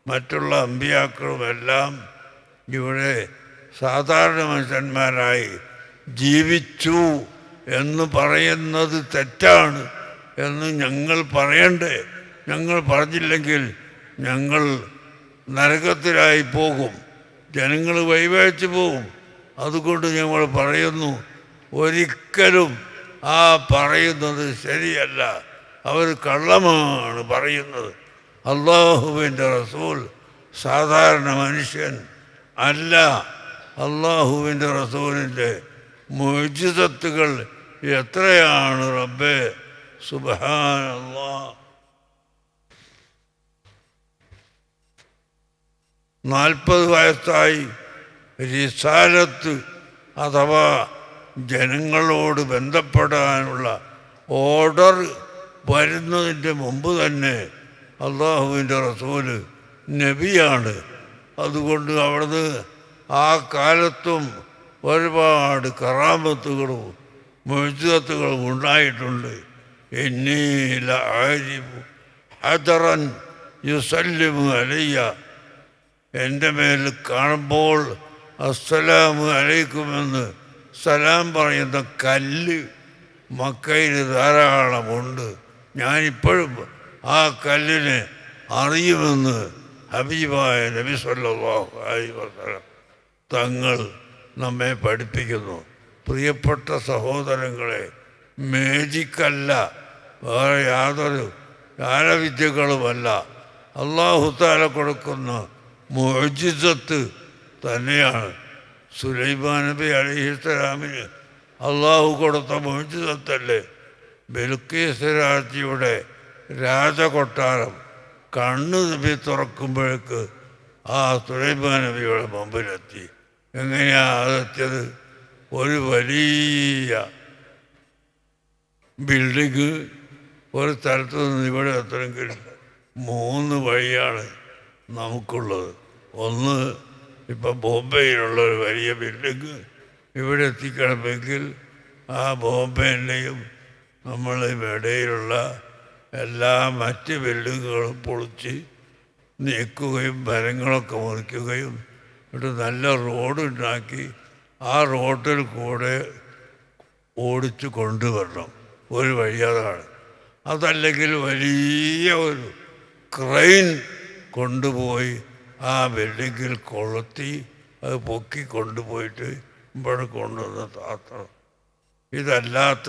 മറ്റുള്ള അമ്പിയാക്കളും എല്ലാം ഇവിടെ സാധാരണ മനുഷ്യന്മാരായി ജീവിച്ചു എന്ന് പറയുന്നത് തെറ്റാണ് എന്ന് ഞങ്ങൾ പറയണ്ടേ? ഞങ്ങൾ പറഞ്ഞില്ലെങ്കിൽ ഞങ്ങൾ നരകത്തിലായി പോകും, ജനങ്ങൾ വഴിവഴിച്ചു പോകും. അതുകൊണ്ട് ഞങ്ങൾ പറയുന്നു, ഒരിക്കലും ആ പറയുന്നത് ശരിയല്ല, അവർ കള്ളമാണ് പറയുന്നത്. അള്ളാഹുവിൻ്റെ റസൂൽ സാധാരണ മനുഷ്യൻ അല്ല. അള്ളാഹുവിൻ്റെ റസൂലിൻ്റെ മുഅ്ജിസത്തുകൾ എത്രയാണ് റബ്ബേ, സുബ്ഹാനല്ലാഹ്. 40 വയസ്സായി റിസാലത്ത് അഥവാ ജനങ്ങളോട് ബന്ധപ്പെടാനുള്ള ഓർഡർ വരുന്നതിൻ്റെ മുമ്പ് തന്നെ അള്ളാഹുവിൻ്റെ റസൂല് നബിയാണ്. അതുകൊണ്ട് അവിടുന്ന് ആ കാലത്തും ഒരുപാട് കറാമത്തുകളും മുഅ്ജിസത്തുകളും ഉണ്ടായിട്ടുണ്ട്. ഇന്നി ലഅരിഫു ഹജറൻ യുസല്ലിമു അലയ്യ, എൻ്റെ മേൽ കാണുമ്പോൾ അസ്സലാമു അലൈക്കുമെന്ന് സലാം പറയുന്ന കല്ല് മക്കയിൽ ധാരാളമുണ്ട്. ഞാനിപ്പോഴും ആ കല്ലിനെ അറിയുമെന്ന് ഹബീബായ നബി സല്ലല്ലാഹു അലൈഹി വസല്ലം തങ്ങൾ നമ്മെ പഠിപ്പിക്കുന്നു. പ്രിയപ്പെട്ട സഹോദരങ്ങളെ, മേജിക്കല്ല വേറെ യാതൊരു ജ്ഞാനവിദ്യകളുമല്ല. അല്ലാഹു തആല കൊടുക്കുന്ന മുഅ്ജിസത്ത് തന്നെയാണ്. സുലൈമാൻ നബി അലൈഹിസ്സലാമിന് അള്ളാഹു കൊടുത്ത മുഅ്ജിസത്തല്ലേ ബിൽഖീസ് രാജ്ഞിയുടെ രാജകൊട്ടാരം കണ്ണ് നബി തുറക്കുമ്പോഴേക്ക് ആ സുലൈമാൻ നബിയുടെ മുമ്പിലെത്തി. എങ്ങനെയാണ് അതെത്തിയത്? ഒരു വലിയ ബിൽഡിങ് ഒരു സ്ഥലത്ത് നിന്ന് ഇവിടെ എത്തണമെങ്കിൽ 3 വഴിയാണ് നമുക്കുള്ളത്. ഒന്ന്, ഇപ്പം ബോംബെയിലുള്ള ഒരു വലിയ ബിൽഡിങ് ഇവിടെ എത്തിക്കണമെങ്കിൽ ആ ബോംബെയിലെയും നമ്മളും ഇടയിലുള്ള എല്ലാ മറ്റ് ബിൽഡിങ്ങുകളും പൊളിച്ച് നീക്കുകയും മരങ്ങളൊക്കെ മുറിക്കുകയും എന്നിട്ട് നല്ല റോഡുണ്ടാക്കി ആ റോഡിൽ കൂടെ ഓടിച്ചു കൊണ്ടുവരണം. ഒരു വഴി അതാണ്. അതല്ലെങ്കിൽ വലിയ ഒരു ക്രെയിൻ കൊണ്ടുപോയി ആ ബിൽഡിങ്ങിൽ കൊളുത്തി അത് പൊക്കി കൊണ്ടുപോയിട്ട് ഇവിടെ കൊണ്ടുവന്ന് താത്തണം. ഇതല്ലാത്ത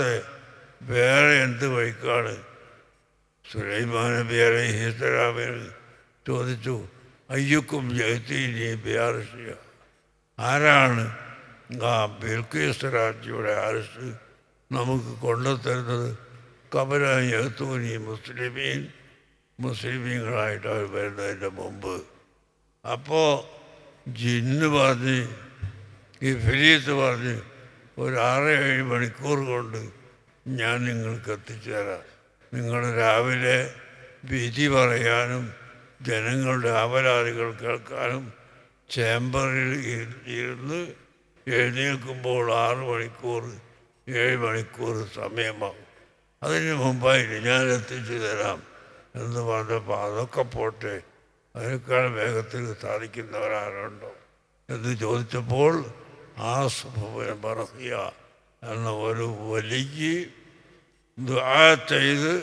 വേറെ എന്ത് വഴിക്കാണ്? സുലൈമാൻ നബി അലൈഹിസ്സലാമിന് ചോദിച്ചു, അയ്യുക്കും ജയത്തീനി ബിയാർഷിയ, ആരാണ് ആ ബിൽഖീസ് രാജ്ഞിയുടെ അരിശ് നമുക്ക് കൊണ്ടുതരുന്നത്? കബല യഹ്തൂനി മുസ്ലിമീങ്ങളായിട്ട് അവർ വരുന്നതിൻ്റെ മുമ്പ്. അപ്പോൾ ജിന്ന് പറഞ്ഞ്, ഈ ഫിലീത്ത് പറഞ്ഞ്, ഒരു 6-7 മണിക്കൂർ കൊണ്ട് ഞാൻ നിങ്ങൾക്ക് എത്തിച്ചു തരാം. നിങ്ങൾ രാവിലെ വിധി പറയാനും ജനങ്ങളുടെ ആവലാതികൾ കേൾക്കാനും ചേംബറിൽ ഇരുന്ന് എഴുന്നേൽക്കുമ്പോൾ 6 മണിക്കൂർ 7 മണിക്കൂർ സമയമാകും. അതിന് മുമ്പായിട്ട് ഞാൻ എത്തിച്ചു തരാം എന്ന് പറഞ്ഞപ്പോൾ അതൊക്കെ പോട്ടെ, അതിനേക്കാൾ വേഗത്തിൽ സാധിക്കുന്നവരാരുണ്ടോ എന്ന് ചോദിച്ചപ്പോൾ ആസ്ഫുബിൻ ബർഖിയ എന്ന ഒരു വലിയ ദുആ ചെയ്ത്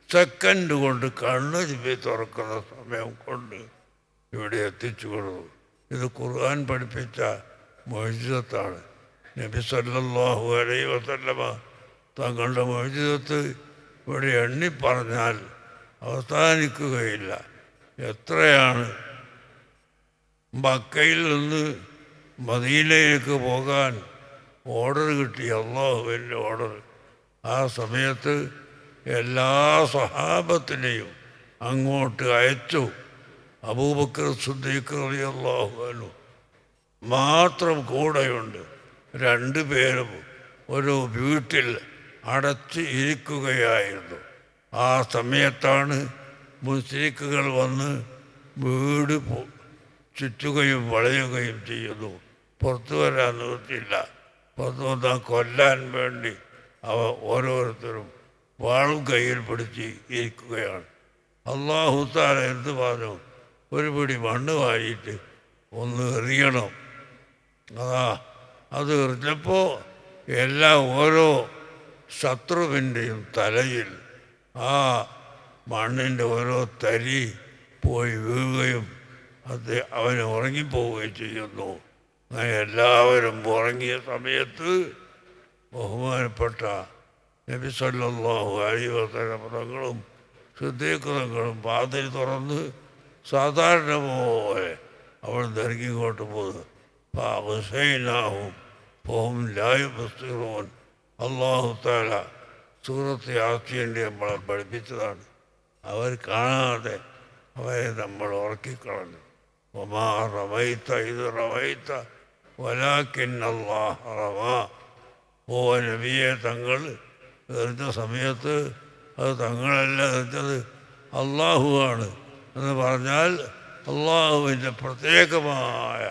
സെക്കൻഡ് കൊണ്ട് കണ്ണ് ചിപ്പി തുറക്കുന്ന സമയം കൊണ്ട് ഇവിടെ എത്തിച്ചു കൊടുത്തു. ഇത് ഖുർആൻ പഠിപ്പിച്ച മുഅ്ജിസത്താണ്. നബി സല്ലല്ലാഹു അലൈഹി വസല്ലമ തങ്ങളുടെ മുഅ്ജിസത്ത് ഇവിടെ എണ്ണി പറഞ്ഞാൽ അവസാനിക്കുകയില്ല. എത്രയാണ്! മക്കയിൽ നിന്ന് മദീനയിലേക്ക് പോകാൻ ഓർഡർ കിട്ടി, അല്ലാഹുവിൻ്റെ ഓർഡർ. ആ സമയത്ത് എല്ലാ സ്വഹാബത്തിനെയും അങ്ങോട്ട് അയച്ചു. അബൂബക്കർ സിദ്ദീഖ് റളിയല്ലാഹു അൻഹു മാത്രം കൂടെയുണ്ട്. 2 പേരും ഒരു വീട്ടിൽ അടച്ച് ഇരിക്കുകയായിരുന്നു. ആ സമയത്താണ് മുശ്രിക്കുകൾ വന്ന് വീട് ചുറ്റുകയും വളയുകയും ചെയ്യുന്നു. പുറത്തു വരാൻ നിർത്തിയില്ല. പുറത്തു വന്നാൽ കൊല്ലാൻ വേണ്ടി അവ ഓരോരുത്തരും വാളും കയ്യിൽ പിടിച്ച് ഇരിക്കുകയാണ്. അല്ലാഹു തആല എന്ത് പറഞ്ഞു? ഒരു പിടി മണ്ണ് വാരിയിട്ട് ഒന്ന് എറിയണം. അത് എറിഞ്ഞപ്പോൾ ഓരോ ശത്രുവിൻ്റെയും തലയിൽ ആ മണ്ണിൻ്റെ ഓരോ തരി പോയി വീഴുകയും അവന് ഉറങ്ങിപ്പോവുകയും ചെയ്യുന്നു. അങ്ങനെ എല്ലാവരും ഉറങ്ങിയ സമയത്ത് ബഹുമാനപ്പെട്ട നബി സല്ലല്ലാഹു അലൈഹി വസല്ലം തങ്ങളും സിദ്ദീഖ് തങ്ങളും വാതിൽ തുറന്ന് സാധാരണ പോലെ അവൾ ഇറങ്ങിക്കോട്ട് പോകുന്നു. ഫഅഗ്ശൈനാഹും ഫഹും ലാ യുബ്സിറൂൻ. അല്ലാഹു തആല സൂറത്ത് യാസീനിൽ നമ്മളെ പഠിപ്പിച്ചതാണ്. അവർ കാണാതെ അവരെ നമ്മൾ ഉറക്കിക്കളഞ്ഞു. വമാ റമൈത ഇദ് റമൈത വലാകിന്ന അല്ലാഹ റമാ. ഓ നബിയെ, തങ്ങൾ എറിഞ്ഞ സമയത്ത് അത് തങ്ങളല്ല എറിഞ്ഞത്, അള്ളാഹുവാണ് എന്ന് പറഞ്ഞാൽ അള്ളാഹുവിൻ്റെ പ്രത്യേകമായ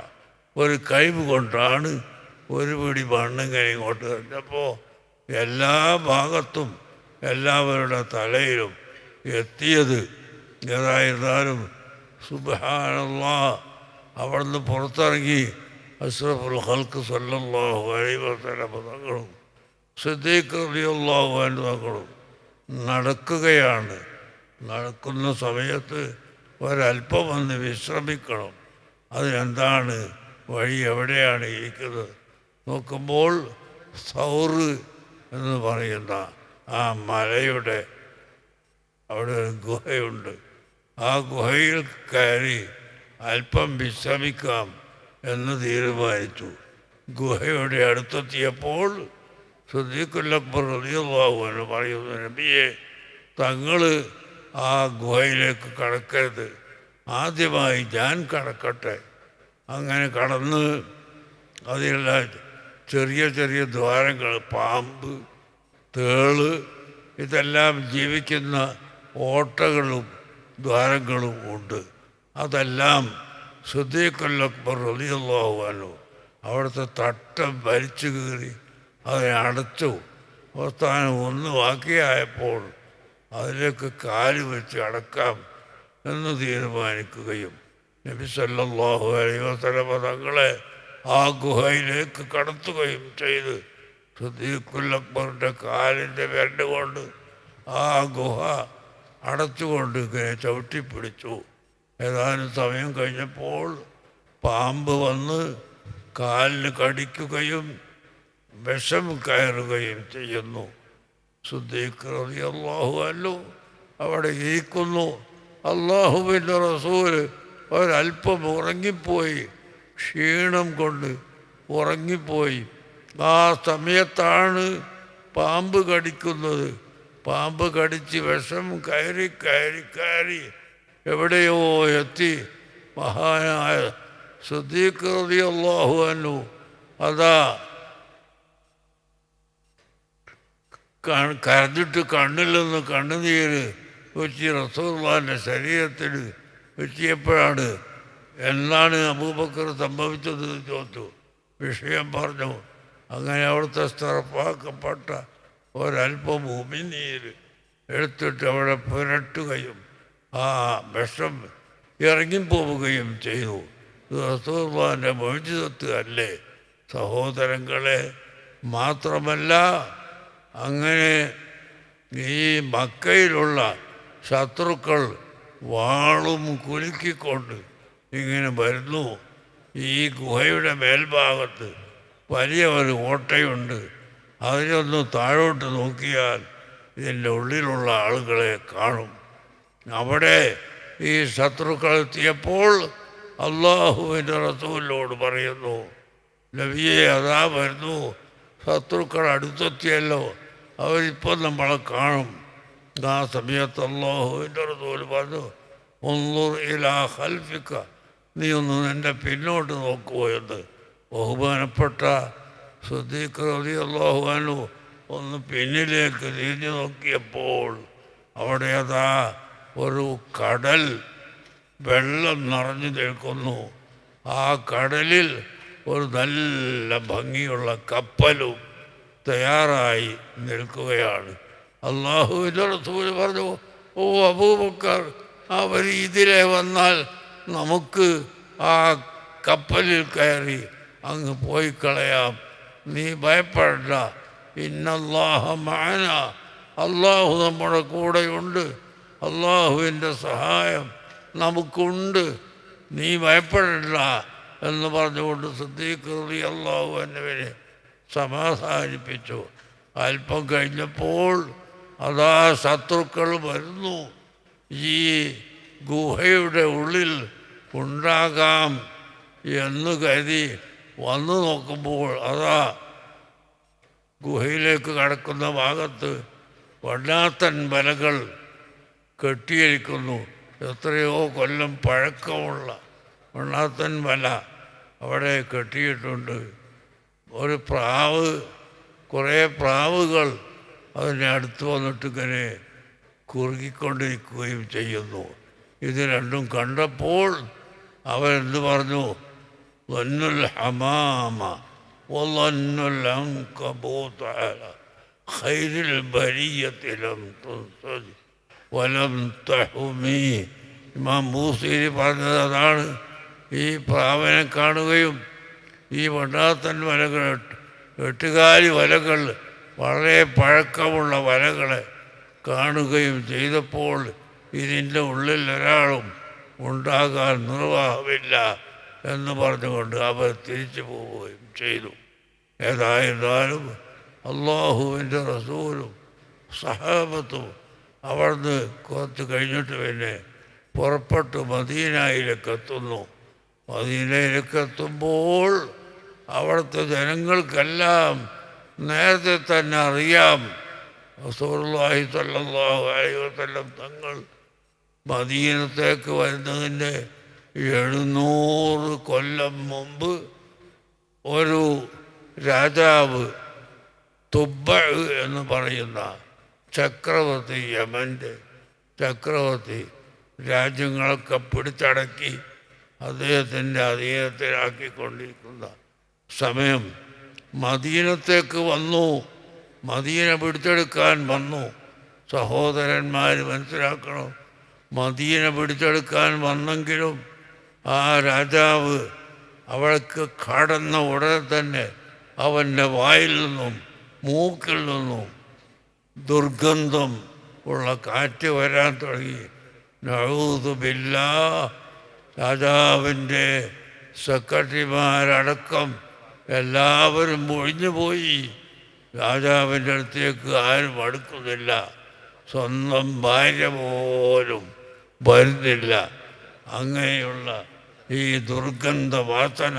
ഒരു കഴിവ് കൊണ്ടാണ് ഒരു പിടി മണ്ണിങ്ങനെ ഇങ്ങോട്ട് എറിഞ്ഞപ്പോൾ എല്ലാ ഭാഗത്തും എല്ലാവരുടെ തലയിലും എത്തിയത്. ഏതായിരുന്നാലും സുബ്ഹാനല്ലാഹ്, അവിടുന്ന് പുറത്തിറങ്ങി അഷ്റഫുൽ ഖൽഖ് സല്ലല്ലാഹു അലൈഹി വസല്ലം തങ്ങളും സിദ്ദീഖ് റളിയല്ലാഹു അൻഹു തങ്ങളും നടക്കുകയാണ്. നടക്കുന്ന സമയത്ത് ഒരല്പം വന്ന് വിശ്രമിക്കണം. അതിനെന്താണ് വഴി? എവിടെയാണ് ഇരിക്കുന്നത്? നോക്കുമ്പോൾ സൗർ എന്ന് പറയുന്ന ആ മലയുടെ അവിടെ ഒരു ഗുഹയുണ്ട്. ആ ഗുഹയിൽ കയറി അല്പം വിശ്രമിക്കാം എന്ന് തീരുമാനിച്ചു. ഗുഹയുടെ അടുത്തെത്തിയപ്പോൾ സിദ്ദീഖുൽ അക്ബർ റളിയല്ലാഹു അൻഹു പറയുന്നു, നബിയെ, തങ്ങൾ ആ ഗുഹയിലേക്ക് കടക്കരുത്, ആദ്യമായി ഞാൻ കടക്കട്ടെ. അങ്ങനെ കടന്ന് അതിലെല്ലാം ചെറിയ ചെറിയ ദ്വാരങ്ങൾ, പാമ്പ്, തേള്, ഇതെല്ലാം ജീവിക്കുന്ന ഓട്ടകളും ദ്വാരങ്ങളും ഉണ്ട്. അതെല്ലാം സിദ്ദീഖുൽ അക്ബർ റളിയല്ലാഹു അൻഹു അവിടുത്തെ തട്ടം വലിച്ചു കീറി അതിനെ അടച്ചു. അവസാനം ഒന്ന് ബാക്കിയായപ്പോൾ അതിലേക്ക് കാല് വെച്ച് അടക്കാം എന്ന് തീരുമാനിക്കുകയും നബി സല്ലല്ലാഹു അലൈഹി വസല്ലം തങ്ങളെ ആ ഗുഹയിലേക്ക് കടത്തുകയും ചെയ്ത് സിദ്ദീഖുൽ അക്ബറിൻ്റെ കാലിൻ്റെ വിരല് കൊണ്ട് ആ ഗുഹ അടച്ചുകൊണ്ട് ഇങ്ങനെ ചവിട്ടിപ്പിടിച്ചു. ഏതാനും സമയം കഴിഞ്ഞപ്പോൾ പാമ്പ് വന്ന് കാലിന് കടിക്കുകയും വിഷം കയറുകയും ചെയ്യുന്നു. സിദ്ദീഖ് റളിയല്ലാഹു അൻഹു അവിടെ ഇരിക്കുന്നു. അല്ലാഹുവിൻ്റെ റസൂല് ഒരല്പം ഉറങ്ങിപ്പോയി, ക്ഷീണം കൊണ്ട് ഉറങ്ങിപ്പോയി. ആ സമയത്താണ് പാമ്പ് കടിക്കുന്നത്. പാമ്പ് കടിച്ച് വിഷം കയറി കയറി കയറി എവിടെയോ എത്തി. മഹാനായ സിദ്ദീഖ് റളിയല്ലാഹു അൻഹു അതാ കരഞ്ഞിട്ട് കണ്ണിൽ നിന്ന് കണ്ണുനീര് വെച്ച് റസൂലുള്ളാഹിൻ്റെ ശരീരത്തിൽ വെച്ചിയപ്പോഴാണ് എന്താണ് അബൂബക്കർ സംഭവിച്ചത് ചോദിച്ചു. വിഷയം പറഞ്ഞു. അങ്ങനെ അവിടുത്തെ സ്ഥിരപ്പാക്കപ്പെട്ട ഒരല്പം ഉമിനീര് എടുത്തിട്ട് അവിടെ പുരട്ടുകയും ആ വിഷം ഇറങ്ങിപ്പോവുകയും ചെയ്തു. റസൂലുള്ളാഹിൻ്റെ മുഅ്ജിസത്ത് അല്ലേ സഹോദരങ്ങളെ? മാത്രമല്ല, അങ്ങനെ ഈ മക്കയിലുള്ള ശത്രുക്കൾ വാളും കുലുക്കിക്കൊണ്ട് ഇങ്ങനെ വരുന്നു. ഈ ഗുഹയുടെ മേൽഭാഗത്ത് വലിയ ഒരു ഓട്ടയുണ്ട്. അതിലൊന്ന് താഴോട്ട് നോക്കിയാൽ ഇതിൻ്റെ ഉള്ളിലുള്ള ആളുകളെ കാണും. അവിടെ ഈ ശത്രുക്കൾ എത്തിയപ്പോൾ അല്ലാഹുവിൻ്റെ റസൂലിനോട് പറയുന്നു, നബിയെ, അതാ വരുന്നു, ശത്രുക്കൾ അടുത്തെത്തിയല്ലോ, അവരിപ്പം നമ്മളെ കാണും. ആ സമയത്ത് അല്ലാഹുവിൻ്റെ റസൂൽ പറഞ്ഞു, ഉൻളുർ ഇലാ ഖൽഫിക, നീ ഒന്ന് നിൻ്റെ പിന്നോട്ട് നോക്കുമോ എന്ന്. ബഹുമാനപ്പെട്ട സിദ്ദീഖ് റളിയല്ലാഹു അൻഹു ഒന്ന് പിന്നിലേക്ക് തിരിഞ്ഞു നോക്കിയപ്പോൾ അവിടെ അതാ ഒരു കടൽ വെള്ളം നിറഞ്ഞു നിൽക്കുന്നു. ആ കടലിൽ ഒരു നല്ല ഭംഗിയുള്ള കപ്പലും തയ്യാറായി നിൽക്കുകയാണ്. അല്ലാഹുവിൻ്റെ റസൂൽ പറഞ്ഞു, ഓ അബൂബക്കർ, അവർ ഇതിലെ വന്നാൽ നമുക്ക് ആ കപ്പലിൽ കയറി അങ്ങ് പോയി കളയാം, നീ ഭയപ്പെടണ്ട. ഇന്നല്ലാഹ മഅന, അല്ലാഹു നമ്മുടെ കൂടെയുണ്ട്, അല്ലാഹുവിൻ്റെ സഹായം നമുക്കുണ്ട്, നീ ഭയപ്പെടണ്ട എന്ന് പറഞ്ഞുകൊണ്ട് സിദ്ദീഖ് റളിയല്ലാഹു അൻഹുവിനെ സമാധാനിപ്പിച്ചു. അല്പം കഴിഞ്ഞപ്പോൾ അതാ ശത്രുക്കൾ വരുന്നു. ഈ ഗുഹയുടെ ഉള്ളിൽ ഉണ്ടാകാം എന്ന് കരുതി വന്നു നോക്കുമ്പോൾ അതാ ഗുഹയിലേക്ക് കടക്കുന്ന ഭാഗത്ത് വണ്ണാത്തൻ വലകൾ കെട്ടിയിരിക്കുന്നു. എത്രയോ കൊല്ലം പഴക്കമുള്ള വണ്ണാത്തൻ വല അവിടെ കെട്ടിയിട്ടുണ്ട്. ഒരു പ്രാവ്, കുറേ പ്രാവുകൾ അതിനെ അടുത്ത് വന്നിട്ട് ഇങ്ങനെ കുറുകിക്കൊണ്ടിരിക്കുകയും ചെയ്യുന്നു. ഇത് രണ്ടും കണ്ടപ്പോൾ അവരെന്ത് പറഞ്ഞു? വന്നുൽ ഹമാമ വല്ലന്നുൽ അൻകബൂത ഖൈറുൽ ബരിയത്തി ലം തുൻസദ് വലം തഹുമി. ഇമാം ബൂസീരി പറഞ്ഞത് അതാണ്. ഈ പ്രാവിനെ കാണുകയും ഈ വണ്ണാത്തൻ വലകൾ, എട്ടുകാലി വലകൾ, വളരെ പഴക്കമുള്ള വലകളെ കാണുകയും ചെയ്തപ്പോൾ ഇതിൻ്റെ ഉള്ളിൽ ഒരാളും ഉണ്ടാകാൻ നിർവാഹമില്ല എന്ന് പറഞ്ഞുകൊണ്ട് അവർ തിരിച്ചു പോവുകയും ചെയ്തു. ഏതായിരുന്നാലും അല്ലാഹുവിൻ്റെ റസൂലും സഹാബത്തും അവിടുന്ന് കുറച്ച് കഴിഞ്ഞിട്ട് പിന്നെ പുറപ്പെട്ടു മദീനയിലേക്കെത്തുന്നു. മദീനയിലേക്കെത്തുമ്പോൾ അവിടുത്തെ ജനങ്ങൾക്കെല്ലാം നേരത്തെ തന്നെ അറിയാം റസൂലുള്ളാഹി സ്വല്ലല്ലാഹു അലൈഹി വസല്ലം തങ്ങൾ മദീനത്തേക്ക് വരുന്നതിൻ്റെ 700 കൊല്ലം മുമ്പ് ഒരു രാജാവ് തുബ്ബ എന്ന് പറയുന്ന ചക്രവർത്തി, യമൻ്റെ ചക്രവർത്തി രാജ്യങ്ങളൊക്കെ പിടിച്ചടക്കി അദ്ദേഹത്തിൻ്റെ അധീനത്തിലാക്കിക്കൊണ്ടിരിക്കുന്ന സമയം മദീനത്തേക്ക് വന്നു. മദീന പിടിച്ചെടുക്കാൻ വന്നു. സഹോദരന്മാർ മനസ്സിലാക്കണം, മദീന പിടിച്ചെടുക്കാൻ വന്നെങ്കിലും ആ രാജാവ് അവൾക്ക് കടന്ന ഉടനെ തന്നെ അവൻ്റെ വായിൽ നിന്നും മൂക്കിൽ നിന്നും ദുർഗന്ധം ഉള്ള കാറ്റ് വരാൻ തുടങ്ങി. നഊദു ബില്ലാഹ്. രാജാവിൻ്റെ സെക്രട്ടറിമാരടക്കം എല്ലാവരും ഒഴിഞ്ഞുപോയി. രാജാവിൻ്റെ അടുത്തേക്ക് ആരും അടുക്കുന്നില്ല. സ്വന്തം ഭാര്യ പോലും വരുന്നില്ല. അങ്ങനെയുള്ള ഈ ദുർഗന്ധ വാസന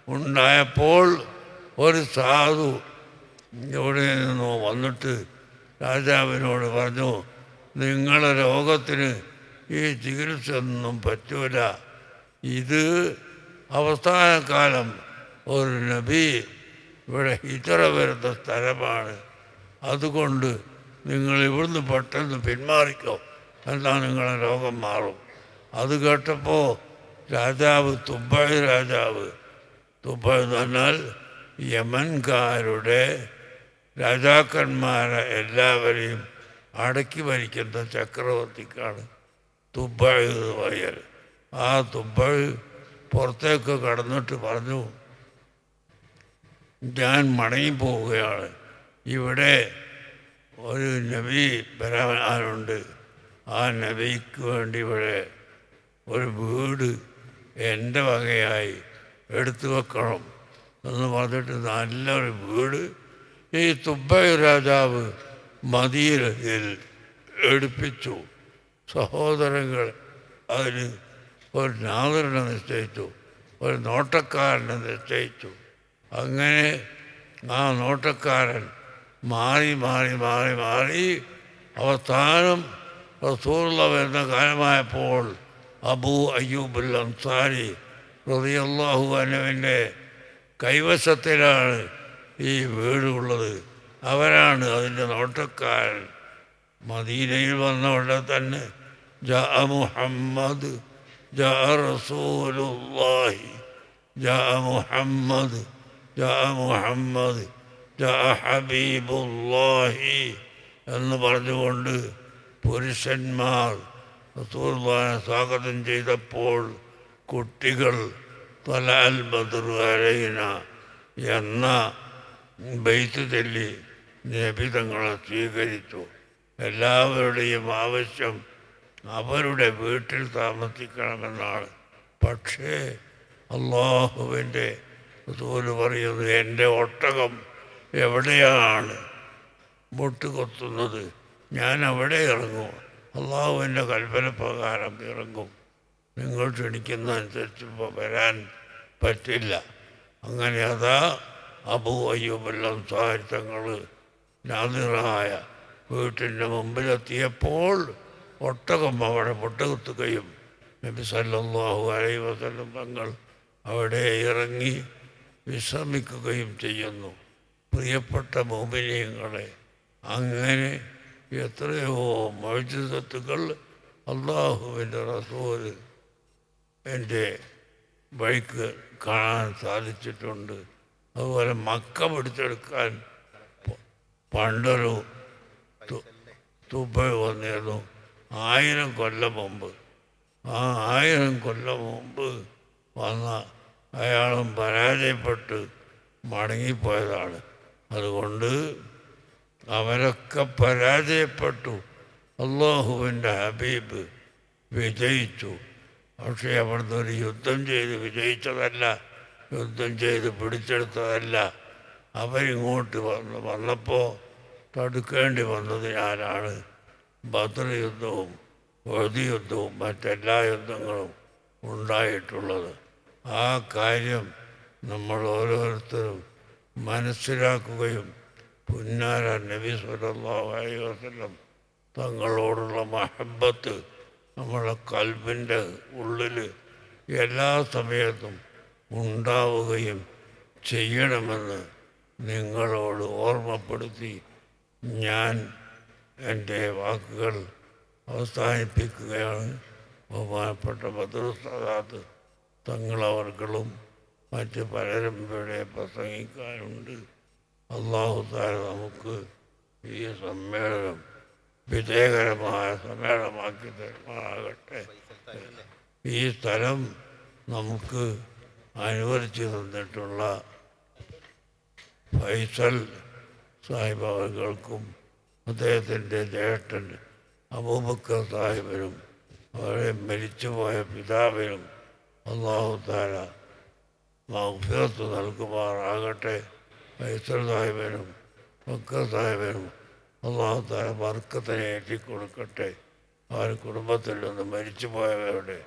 ഉണ്ടായപ്പോൾ ഒരു സാധു ഇവിടെ നിന്നോ വന്നിട്ട് രാജാവിനോട് പറഞ്ഞു, നിങ്ങളുടെ രോഗത്തിന് ഈ ചികിത്സ ഒന്നും പറ്റൂല. ഇത് അവസാന കാലം ഒരു നബി ഇവിടെ ഹിജറ വരുന്ന സ്ഥലമാണ്. അതുകൊണ്ട് നിങ്ങൾ ഇവിടുന്ന് പെട്ടെന്ന് പിന്മാറിക്കോ, എന്നാൽ നിങ്ങളുടെ രോഗം മാറും. അത് കേട്ടപ്പോൾ രാജാവ് തുബ്ബ എന്ന് പറഞ്ഞാൽ യമൻകാരുടെ രാജാക്കന്മാരെ എല്ലാവരെയും അടക്കി ഭരിക്കുന്ന ചക്രവർത്തിക്കാണ് തുബ്ബ എന്ന് പറയൽ. ആ തുബ്ബ പുറത്തേക്ക് കടന്നിട്ട് പറഞ്ഞു, ഞാൻ മടങ്ങിപ്പോവുകയാണ്. ഇവിടെ ഒരു നബി വരാനുണ്ട്. ആ നബിക്ക് വേണ്ടി ഇവിടെ ഒരു വീട് എൻ്റെ വകയായി എടുത്തു വെക്കണം എന്ന് പറഞ്ഞിട്ട് നല്ലൊരു വീട് ഈ തുബ്ബ രാജാവ് മദീനയിൽ എടുപ്പിച്ചു. സഹോദരങ്ങൾ അതിന് ഒരു നാദറിനെ നിശ്ചയിച്ചു, ഒരു നോട്ടക്കാരനെ നിശ്ചയിച്ചു. അങ്ങനെ ആ നോട്ടക്കാരൻ മാറി മാറി മാറി മാറി അവസാനം റസൂലുള്ളാഹി വരുന്ന കാലമായപ്പോൾ അബൂ അയ്യൂബുൽ അൻസാരി റളിയല്ലാഹു അൻഹുവിൻ്റെ കൈവശത്തിലാണ് ഈ വീടുള്ളത്. അവരാണ് അതിൻ്റെ നോട്ടക്കാരൻ. മദീനയിൽ വന്ന ഉടനെ തന്നെ ജാ മുഹമ്മദ്, ജാ റസൂലുള്ളാഹി, ജാ മുഹമ്മദ്, ജാ മുഹമ്മദ്, ജാ ഹബീബുല്ലാഹി എന്ന് പറഞ്ഞുകൊണ്ട് പുരുഷന്മാർ റസൂലുള്ളാഹിനെ സ്വാഗതം ചെയ്തപ്പോൾ കുട്ടികൾ ത്വലഅൽ ബദ്റു അലൈന എന്ന ബൈത്ത് ചൊല്ലി നബി തങ്ങളെ സ്വീകരിച്ചു. എല്ലാവരുടെയും ആവശ്യം അവരുടെ വീട്ടിൽ താമസിക്കണമെന്നാണ്. പക്ഷേ അള്ളാഹുവിൻ്റെ റസൂൽ പറയുന്നത്, എൻ്റെ ഒട്ടകം എവിടെയാണ് മുട്ടുകൊത്തുന്നത് ഞാൻ അവിടെ ഇറങ്ങും. അള്ളാഹുവിൻ്റെ കൽപ്പന പ്രകാരം ഇറങ്ങും. നിങ്ങൾ ക്ഷണിക്കുന്നതനുസരിച്ച് വരാൻ പറ്റില്ല. അങ്ങനെ അതാ അബൂ അയ്യൂബുൽ അൻസാരി തങ്ങൾ നാദിറായ വീട്ടിൻ്റെ മുമ്പിലെത്തിയപ്പോൾ ഒട്ടകം അവിടെ മുട്ടുകുത്തുകയും നബി സല്ലല്ലാഹു അലൈഹി വസല്ലം തങ്ങൾ അവിടെ ഇറങ്ങി വിശ്രമിക്കുകയും ചെയ്യുന്നു. പ്രിയപ്പെട്ട മുഅ്മിനീങ്ങളെ, അങ്ങനെ എത്രയോ മുഅ്ജിസത്തുകൾ അള്ളാഹുവിൻ്റെ റസൂൽ എൻ്റെ വഴിക്ക് കാണാൻ സാധിച്ചിട്ടുണ്ട്. അതുപോലെ മക്ക പിടിച്ചെടുക്കാൻ പണ്ടൊരു തുബ്ബ വന്നിരുന്നു 1000 കൊല്ലം മുമ്പ്. ആ 1000 കൊല്ലം മുമ്പ് വന്ന അയാളും പരാജയപ്പെട്ട് മടങ്ങിപ്പോയതാണ്. അതുകൊണ്ട് അവരൊക്കെ പരാജയപ്പെട്ടു. അള്ളാഹുവിൻ്റെ ഹബീബ് വിജയിച്ചു. പക്ഷേ അവിടുന്ന് ഒരു യുദ്ധം ചെയ്ത് വിജയിച്ചതല്ല, യുദ്ധം ചെയ്ത് പിടിച്ചെടുത്തതല്ല. അവരിങ്ങോട്ട് വന്നപ്പോൾ തടുക്കേണ്ടി വന്നതിനാലാണ് ബദർ യുദ്ധവും ഉഹദ് യുദ്ധവും മറ്റെല്ലാ യുദ്ധങ്ങളും ഉണ്ടായിട്ടുള്ളത്. ആ കാര്യം നമ്മൾ ഓരോരുത്തരും മനസ്സിലാക്കുകയും പുന്നാര നബി സല്ലല്ലാഹു അലൈഹി വസല്ലം തങ്ങളോടുള്ള മഹബത്ത് നമ്മളെ കൽബിൻ്റെ ഉള്ളിൽ എല്ലാ സമയത്തും ഉണ്ടാവുകയും ചെയ്യണമെന്ന് നിങ്ങളോട് ഓർമ്മപ്പെടുത്തി ഞാൻ എൻ്റെ വാക്കുകൾ അവസാനിപ്പിക്കുകയാണ്. ബഹുമാനപ്പെട്ട ബദർ ഉസ്താദ് തങ്ങളവർകളും മറ്റ് പലരും ഇവിടെ പ്രസംഗിക്കാനുണ്ട്. അല്ലാഹു തആല നമുക്ക് ഈ സമ്മേളനം വിജയകരമായ സമ്മേളനമാക്കി തരുമാറാകട്ടെ. ഈ സ്ഥലം നമുക്ക് അനുവദിച്ചു തന്നിട്ടുള്ള ഫൈസൽ സാഹിബ് അവർക്കും അദ്ദേഹത്തിൻ്റെ ജ്യേഷ്ഠൻ അബൂബക്കർ സാഹിബിനും അവരെ മരിച്ചുപോയ പിതാവിനും അല്ലാഹു തആല മഗ്ഫിറത്ത് നൽകുമാറാകട്ടെ. ഫൈസൽ സാഹിബിനും ബക്കർ സാഹിബിനും അല്ലാഹു തആല ബർക്കത്തിനെ ഏറ്റിക്കൊടുക്കട്ടെ. അവർ കുടുംബത്തിൽ നിന്ന് മരിച്ചുപോയവരുടെ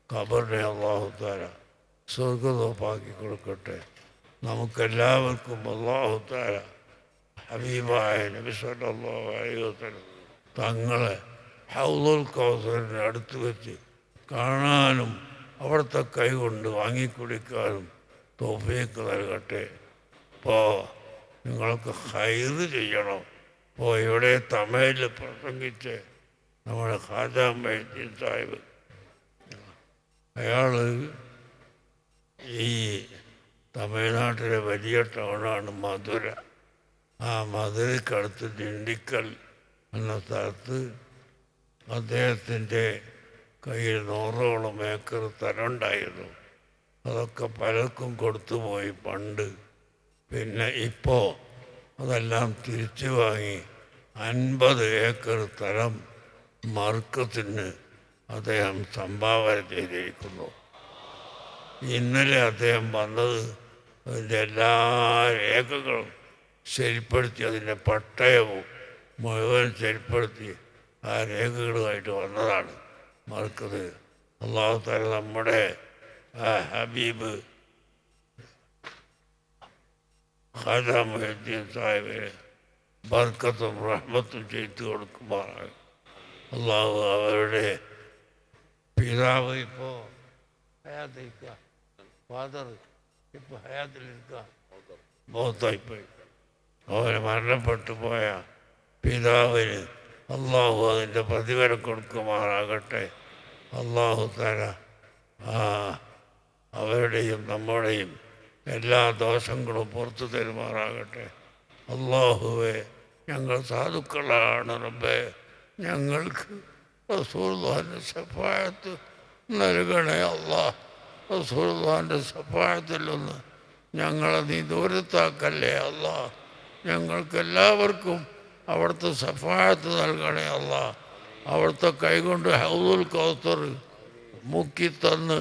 ഖബറിനെ അല്ലാഹു തആല സ്വർഗ്ഗതോപ്പാക്കി കൊടുക്കട്ടെ. നമുക്കെല്ലാവർക്കും അല്ലാഹു തആല ഹബീബായ നബി സല്ലല്ലാഹു അലൈഹി വസല്ലം തങ്ങളെ ഹൗളുൽ കൗസറിൻ്റെ അടുത്ത് വെച്ച് കാണാനും അവിടുത്തെ കൈ കൊണ്ട് വാങ്ങിക്കുടിക്കാനും തൗഫീഖ് നൽകട്ടെ. ഇപ്പോൾ നിങ്ങൾക്ക് ഹൈറ് ചെയ്യണം. ഇപ്പോൾ ഇവിടെ തമിഴിൽ പ്രസംഗിച്ച് നമ്മുടെ ഖാജ മൊയ്‌ദീൻ സാഹിബ് അയാൾ ഈ തമിഴ്നാട്ടിലെ വലിയ ടൗണാണ് മധുര. ആ മധുരക്കടുത്ത് ദിണ്ടിക്കൽ എന്ന സ്ഥലത്ത് അദ്ദേഹത്തിൻ്റെ കയ്യിൽ 100ഓളം ഏക്കർ സ്ഥലമുണ്ടായിരുന്നു. അതൊക്കെ പലർക്കും കൊടുത്തുപോയി പണ്ട്. പിന്നെ ഇപ്പോൾ അതെല്ലാം തിരിച്ചു വാങ്ങി 50 ഏക്കർ സ്ഥലം മർക്കത്തിന് അദ്ദേഹം സംഭാവന ചെയ്തിരിക്കുന്നു. ഇന്നലെ അദ്ദേഹം വന്നത് അതിൻ്റെ എല്ലാ രേഖകളും ശരിപ്പെടുത്തി, അതിൻ്റെ പട്ടയവും മുഴുവൻ ശരിപ്പെടുത്തി ആ രേഖകളുമായിട്ട് വന്നതാണ് മർക്കത്. അല്ലാഹു തആല നമ്മുടെ ആ ഹബീബ് ഖാജ മൊയ്‌ദീൻ സാഹിബിന് ബർക്കത്തും റഹ്മത്തും ചെയ്തു കൊടുക്കുമാറാണ്. അല്ലാഹു അവരുടെ പിതാവ് ഇപ്പോൾ ഹയാത്തിരിക്കുക, ഫാദർ ഇപ്പോൾ ഹയാത്തിലിരിക്കുക, മൗത്തായിപ്പോയി. അവന് മരണപ്പെട്ടു പോയ പിതാവിന് അല്ലാഹു അതിൻ്റെ പ്രതിഫലം കൊടുക്കുമാറാകട്ടെ. അല്ലാഹു തആല അവരുടെയും നമ്മുടെയും എല്ലാ ദോഷങ്ങളും പുറത്തു തരുമാറാകട്ടെ. അല്ലാഹുവേ, ഞങ്ങൾ സാധുക്കളാണ് റബ്ബേ, ഞങ്ങൾക്ക് റസൂലുള്ളാഹിൻ്റെ ശഫാഅത്ത് നൽകണേ അല്ലാഹ്. റസൂലുള്ളാഹിൻ്റെ ശഫാഅത്തിൽ നിന്ന് ഞങ്ങളെ നീ ദൂരത്താക്കല്ലേ അല്ലാഹ്. ഞങ്ങൾക്കെല്ലാവർക്കും അവിടുത്തെ ശഫാഅത്ത് നൽകണേ അല്ലാഹ്. അവിടുത്തെ കൈകൊണ്ട് ഹൗളുൽ കൗസർ മുക്കി തന്ന്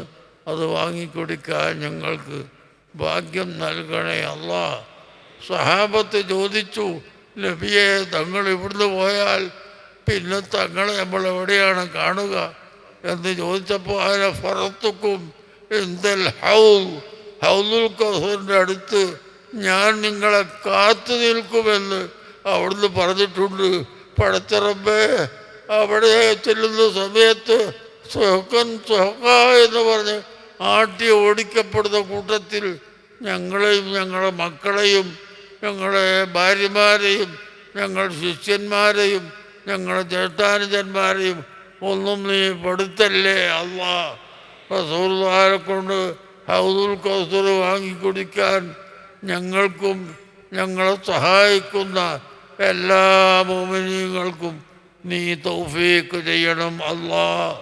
അത് വാങ്ങിക്കുടിക്കാൻ ഞങ്ങൾക്ക് ഭാഗ്യം നൽകണേ അല്ലാഹ്. സഹാബത്ത് ചോദിച്ചു, നബിയെ, തങ്ങൾ ഇവിടുന്ന് പോയാൽ പിന്നെ തങ്ങളെ നമ്മൾ എവിടെയാണ് കാണുക എന്ന് ചോദിച്ചപ്പോൾ അതിനെ ഫറത്തുക്കും എന്തൽ ഹൗളുൽ കൗസറിൻ്റെ അടുത്ത് ഞാൻ നിങ്ങളെ കാത്തു നിൽക്കുമെന്ന് അവിടുന്ന് പറഞ്ഞിട്ടുണ്ട്. പടച്ച റബ്ബേ, അവിടെ ചെല്ലുന്ന സമയത്ത് സുഹക്കൻ സുഹക്ക എന്ന് പറഞ്ഞ് ആട്ടി ഓടിക്കപ്പെടുന്ന കൂട്ടത്തിൽ ഞങ്ങളെയും ഞങ്ങളുടെ മക്കളെയും ഞങ്ങളുടെ ഭാര്യമാരെയും ഞങ്ങളുടെ ശിഷ്യന്മാരെയും ഞങ്ങളുടെ ജ്യേഷ്ഠാനുജന്മാരെയും ഒന്നും നീ പെടുത്തല്ലേ അല്ലാഹ്. റസൂലുള്ളാഹിനെ കൊണ്ട് ഹൗളുൽ കൗസർ വാങ്ങിക്കുടിക്കാൻ ഞങ്ങൾക്കും ഞങ്ങളെ സഹായിക്കുന്ന എല്ലാ മുഅ്മിനീങ്ങൾക്കും നീ തൗഫീഖ് ചെയ്യണം അല്ലാഹ്.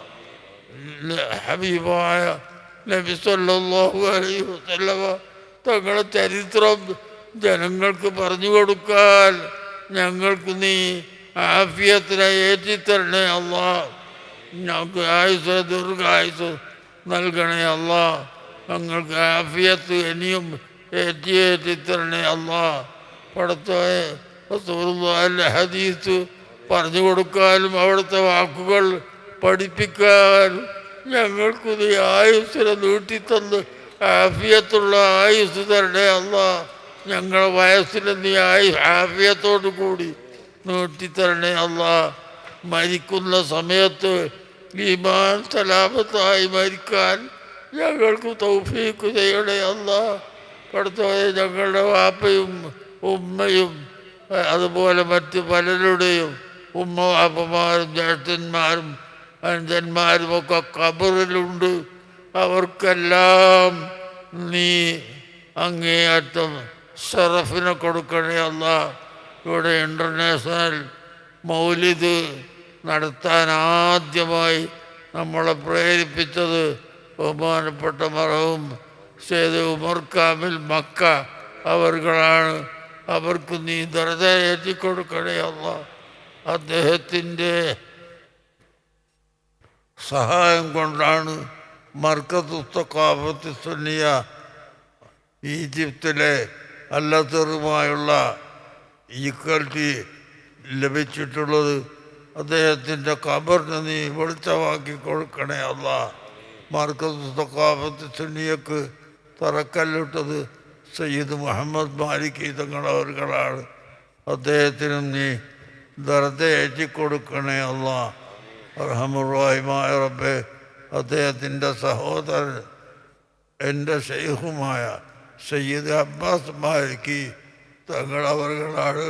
ഹബീബായ നബി സല്ലല്ലാഹു അലൈഹി വസല്ലമ തങ്ങളുടെ ചരിത്രം ജനങ്ങൾക്ക് പറഞ്ഞു കൊടുക്കാൻ ഞങ്ങൾക്ക് നീ ആഫിയത്തിനെ ഏറ്റിത്തരണേ അല്ലാഹ്. ഞങ്ങൾക്ക് ആയുസ് ദീർഘായുസ് നൽകണേ അല്ലാഹ്. ഞങ്ങൾക്ക് ആഫിയത്ത് ഇനിയും ഏറ്റിത്തരണേ അല്ലാഹ്. പടച്ചോനെ, റസൂലുള്ളാഹിന്റെ ഹദീസ് പറഞ്ഞു കൊടുക്കാനും അവിടുത്തെ വാക്കുകൾ പഠിപ്പിക്കാനും ഞങ്ങൾക്ക് നീ ആയുസ്സിനെ നീട്ടിത്തന്ന് ആഫിയത്തുള്ള ആയുസ് തരണേ അല്ലാ. ഞങ്ങളെ വയസ്സിനെ നീ ആഫിയത്തോടു കൂടി നീട്ടിത്തരണേ അല്ലാ. മരിക്കുന്ന സമയത്ത് ഈമാൻ സലാമത്തായി മരിക്കാൻ ഞങ്ങൾക്ക് തൗഫീക്ക് ചെയ്യണേ അല്ലാ. പഠിത്തവരെ ഞങ്ങളുടെ വാപ്പയും ഉമ്മയും അതുപോലെ മറ്റ് പലരുടെയും ഉമ്മ വാപ്പമാരും ജ്യേഷ്ഠന്മാരും അനുജന്മാരും ഒക്കെ ഖബറിലുണ്ട്. അവർക്കെല്ലാം നീ അങ്ങേയറ്റം ഷറഫിനെ കൊടുക്കണേ അല്ലാ. ഇവിടെ ഇൻ്റർനാഷണൽ മൗലിദ് നടത്താൻ ആദ്യമായി നമ്മളെ പ്രേരിപ്പിച്ചത് ബഹുമാനപ്പെട്ട മർഹൂം സയ്യിദ് ഉമർ കാമിൽ മക്ക അവർകളാണ്. അവർക്ക് നീ ദർജ ഏറ്റിക്കൊടുക്കണേ അല്ലാ. അദ്ദേഹത്തിൻ്റെ സഹായം കൊണ്ടാണ് മർക്കസ് തഖാഫത്ത് സുന്നിയ ഈജിപ്തിലെ അല്ലത്തറുമായുള്ള ഈക്വാലിറ്റി ലഭിച്ചിട്ടുള്ളത്. അദ്ദേഹത്തിൻ്റെ ഖബറിനെ നീ വെളിച്ചമാക്കി കൊടുക്കണേ അല്ലാ. മർക്കസ് തഖാഫത്ത് സുന്നിയക്ക് തറക്കല്ലിട്ടത് സയ്യിദ് മുഹമ്മദ് മാലിക് തങ്ങളവർകളാണ്. അദ്ദേഹത്തിനും നീ ദർജ ഏറ്റിക്കൊടുക്കണേ അല്ലാ. റഹ്മാനുറഹീമായ റബ്ബേ, അദ്ദേഹത്തിൻ്റെ സഹോദരൻ എൻ്റെ ശൈഖുമായ സയ്യിദ് അബ്ബാസ് മാലിക് തങ്ങളവർകളാണ്.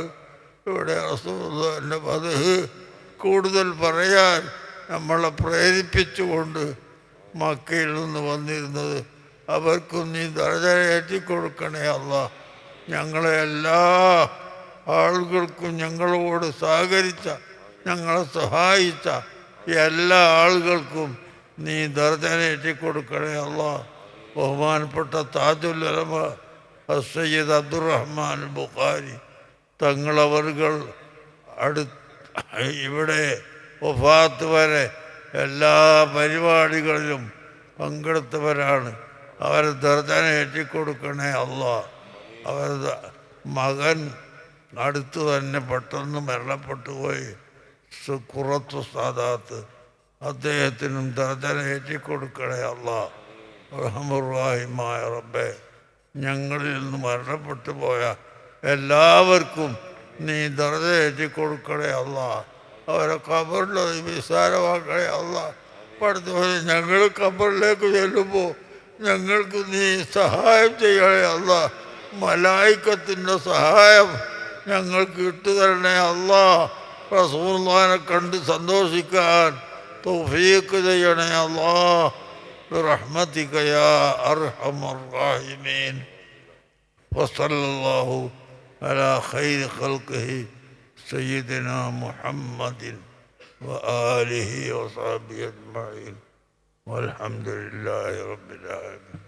ഇവിടെ റസൂലുള്ളാഹിൻ്റെ മദ്ഹ് കൂടുതൽ പറയാൻ നമ്മളെ പ്രേരിപ്പിച്ചുകൊണ്ട് മക്കയിൽ നിന്ന് വന്നിരുന്നത്. അവർക്കും നീ ദർജ ഏറ്റിക്കൊടുക്കണേ അല്ലാ. ഞങ്ങളെ എല്ലാ ആളുകൾക്കും ഞങ്ങളോട് സഹകരിച്ച ഞങ്ങളെ സഹായിച്ച എല്ലാ ആളുകൾക്കും നീ ദർജ ഏറ്റിക്കൊടുക്കണേ അല്ലാ. ബഹുമാനപ്പെട്ട താജുൽ ഉലമ സയ്യിദ് അബ്ദുറഹ്മാൻ ബുഖാരി തങ്ങളവറുകൾ ഇവിടെ വഫാത്ത് വരെ എല്ലാ പരിപാടികളിലും പങ്കെടുത്തവരാണ്. അവരെ ദർജ ഏറ്റിക്കൊടുക്കണേ അല്ലാ. അവരുടെ മകൻ അടുത്ത് തന്നെ പെട്ടെന്ന് മരണപ്പെട്ടു പോയി, ഖുറത്തു സാദാത്ത്. അദ്ദേഹത്തിനും ദർജ ഏറ്റിക്കൊടുക്കണേ അല്ലാ. റഹ്മാനുറഹീമായ റബ്ബേ, ഞങ്ങളിൽ നിന്ന് മരണപ്പെട്ടു പോയ എല്ലാവർക്കും നീ ദർജ ഏറ്റിക്കൊടുക്കണേ അല്ലാ. അവരെ ഖബറിൽ വിശാലമാക്കണേ അല്ലാ. പഠിത്തവരെ ഞങ്ങൾ ഖബറിലേക്ക് ചെല്ലുമ്പോൾ ഞങ്ങൾക്ക് നീ സഹായം ചെയ്യണേ അല്ലാ. മലായിക്കത്തിൻ്റെ സഹായം ഞങ്ങൾക്ക് ഇട്ടുതരണേ അല്ലാ. റസൂലുള്ളാഹിനെ കണ്ട് സന്തോഷിക്കാൻ തൗഫീഖ് ചെയ്യണേ അല്ലാ. ബിറഹ്മതിക യാ അർഹമർ റഹീമീൻ. വസല്ലല്ലാഹു അലാ ഖൈരി ഖൽഖിഹി സയ്യിദിനാ മുഹമ്മദിൻ وآله وصحبه أجمعين والحمد لله رب العالمين.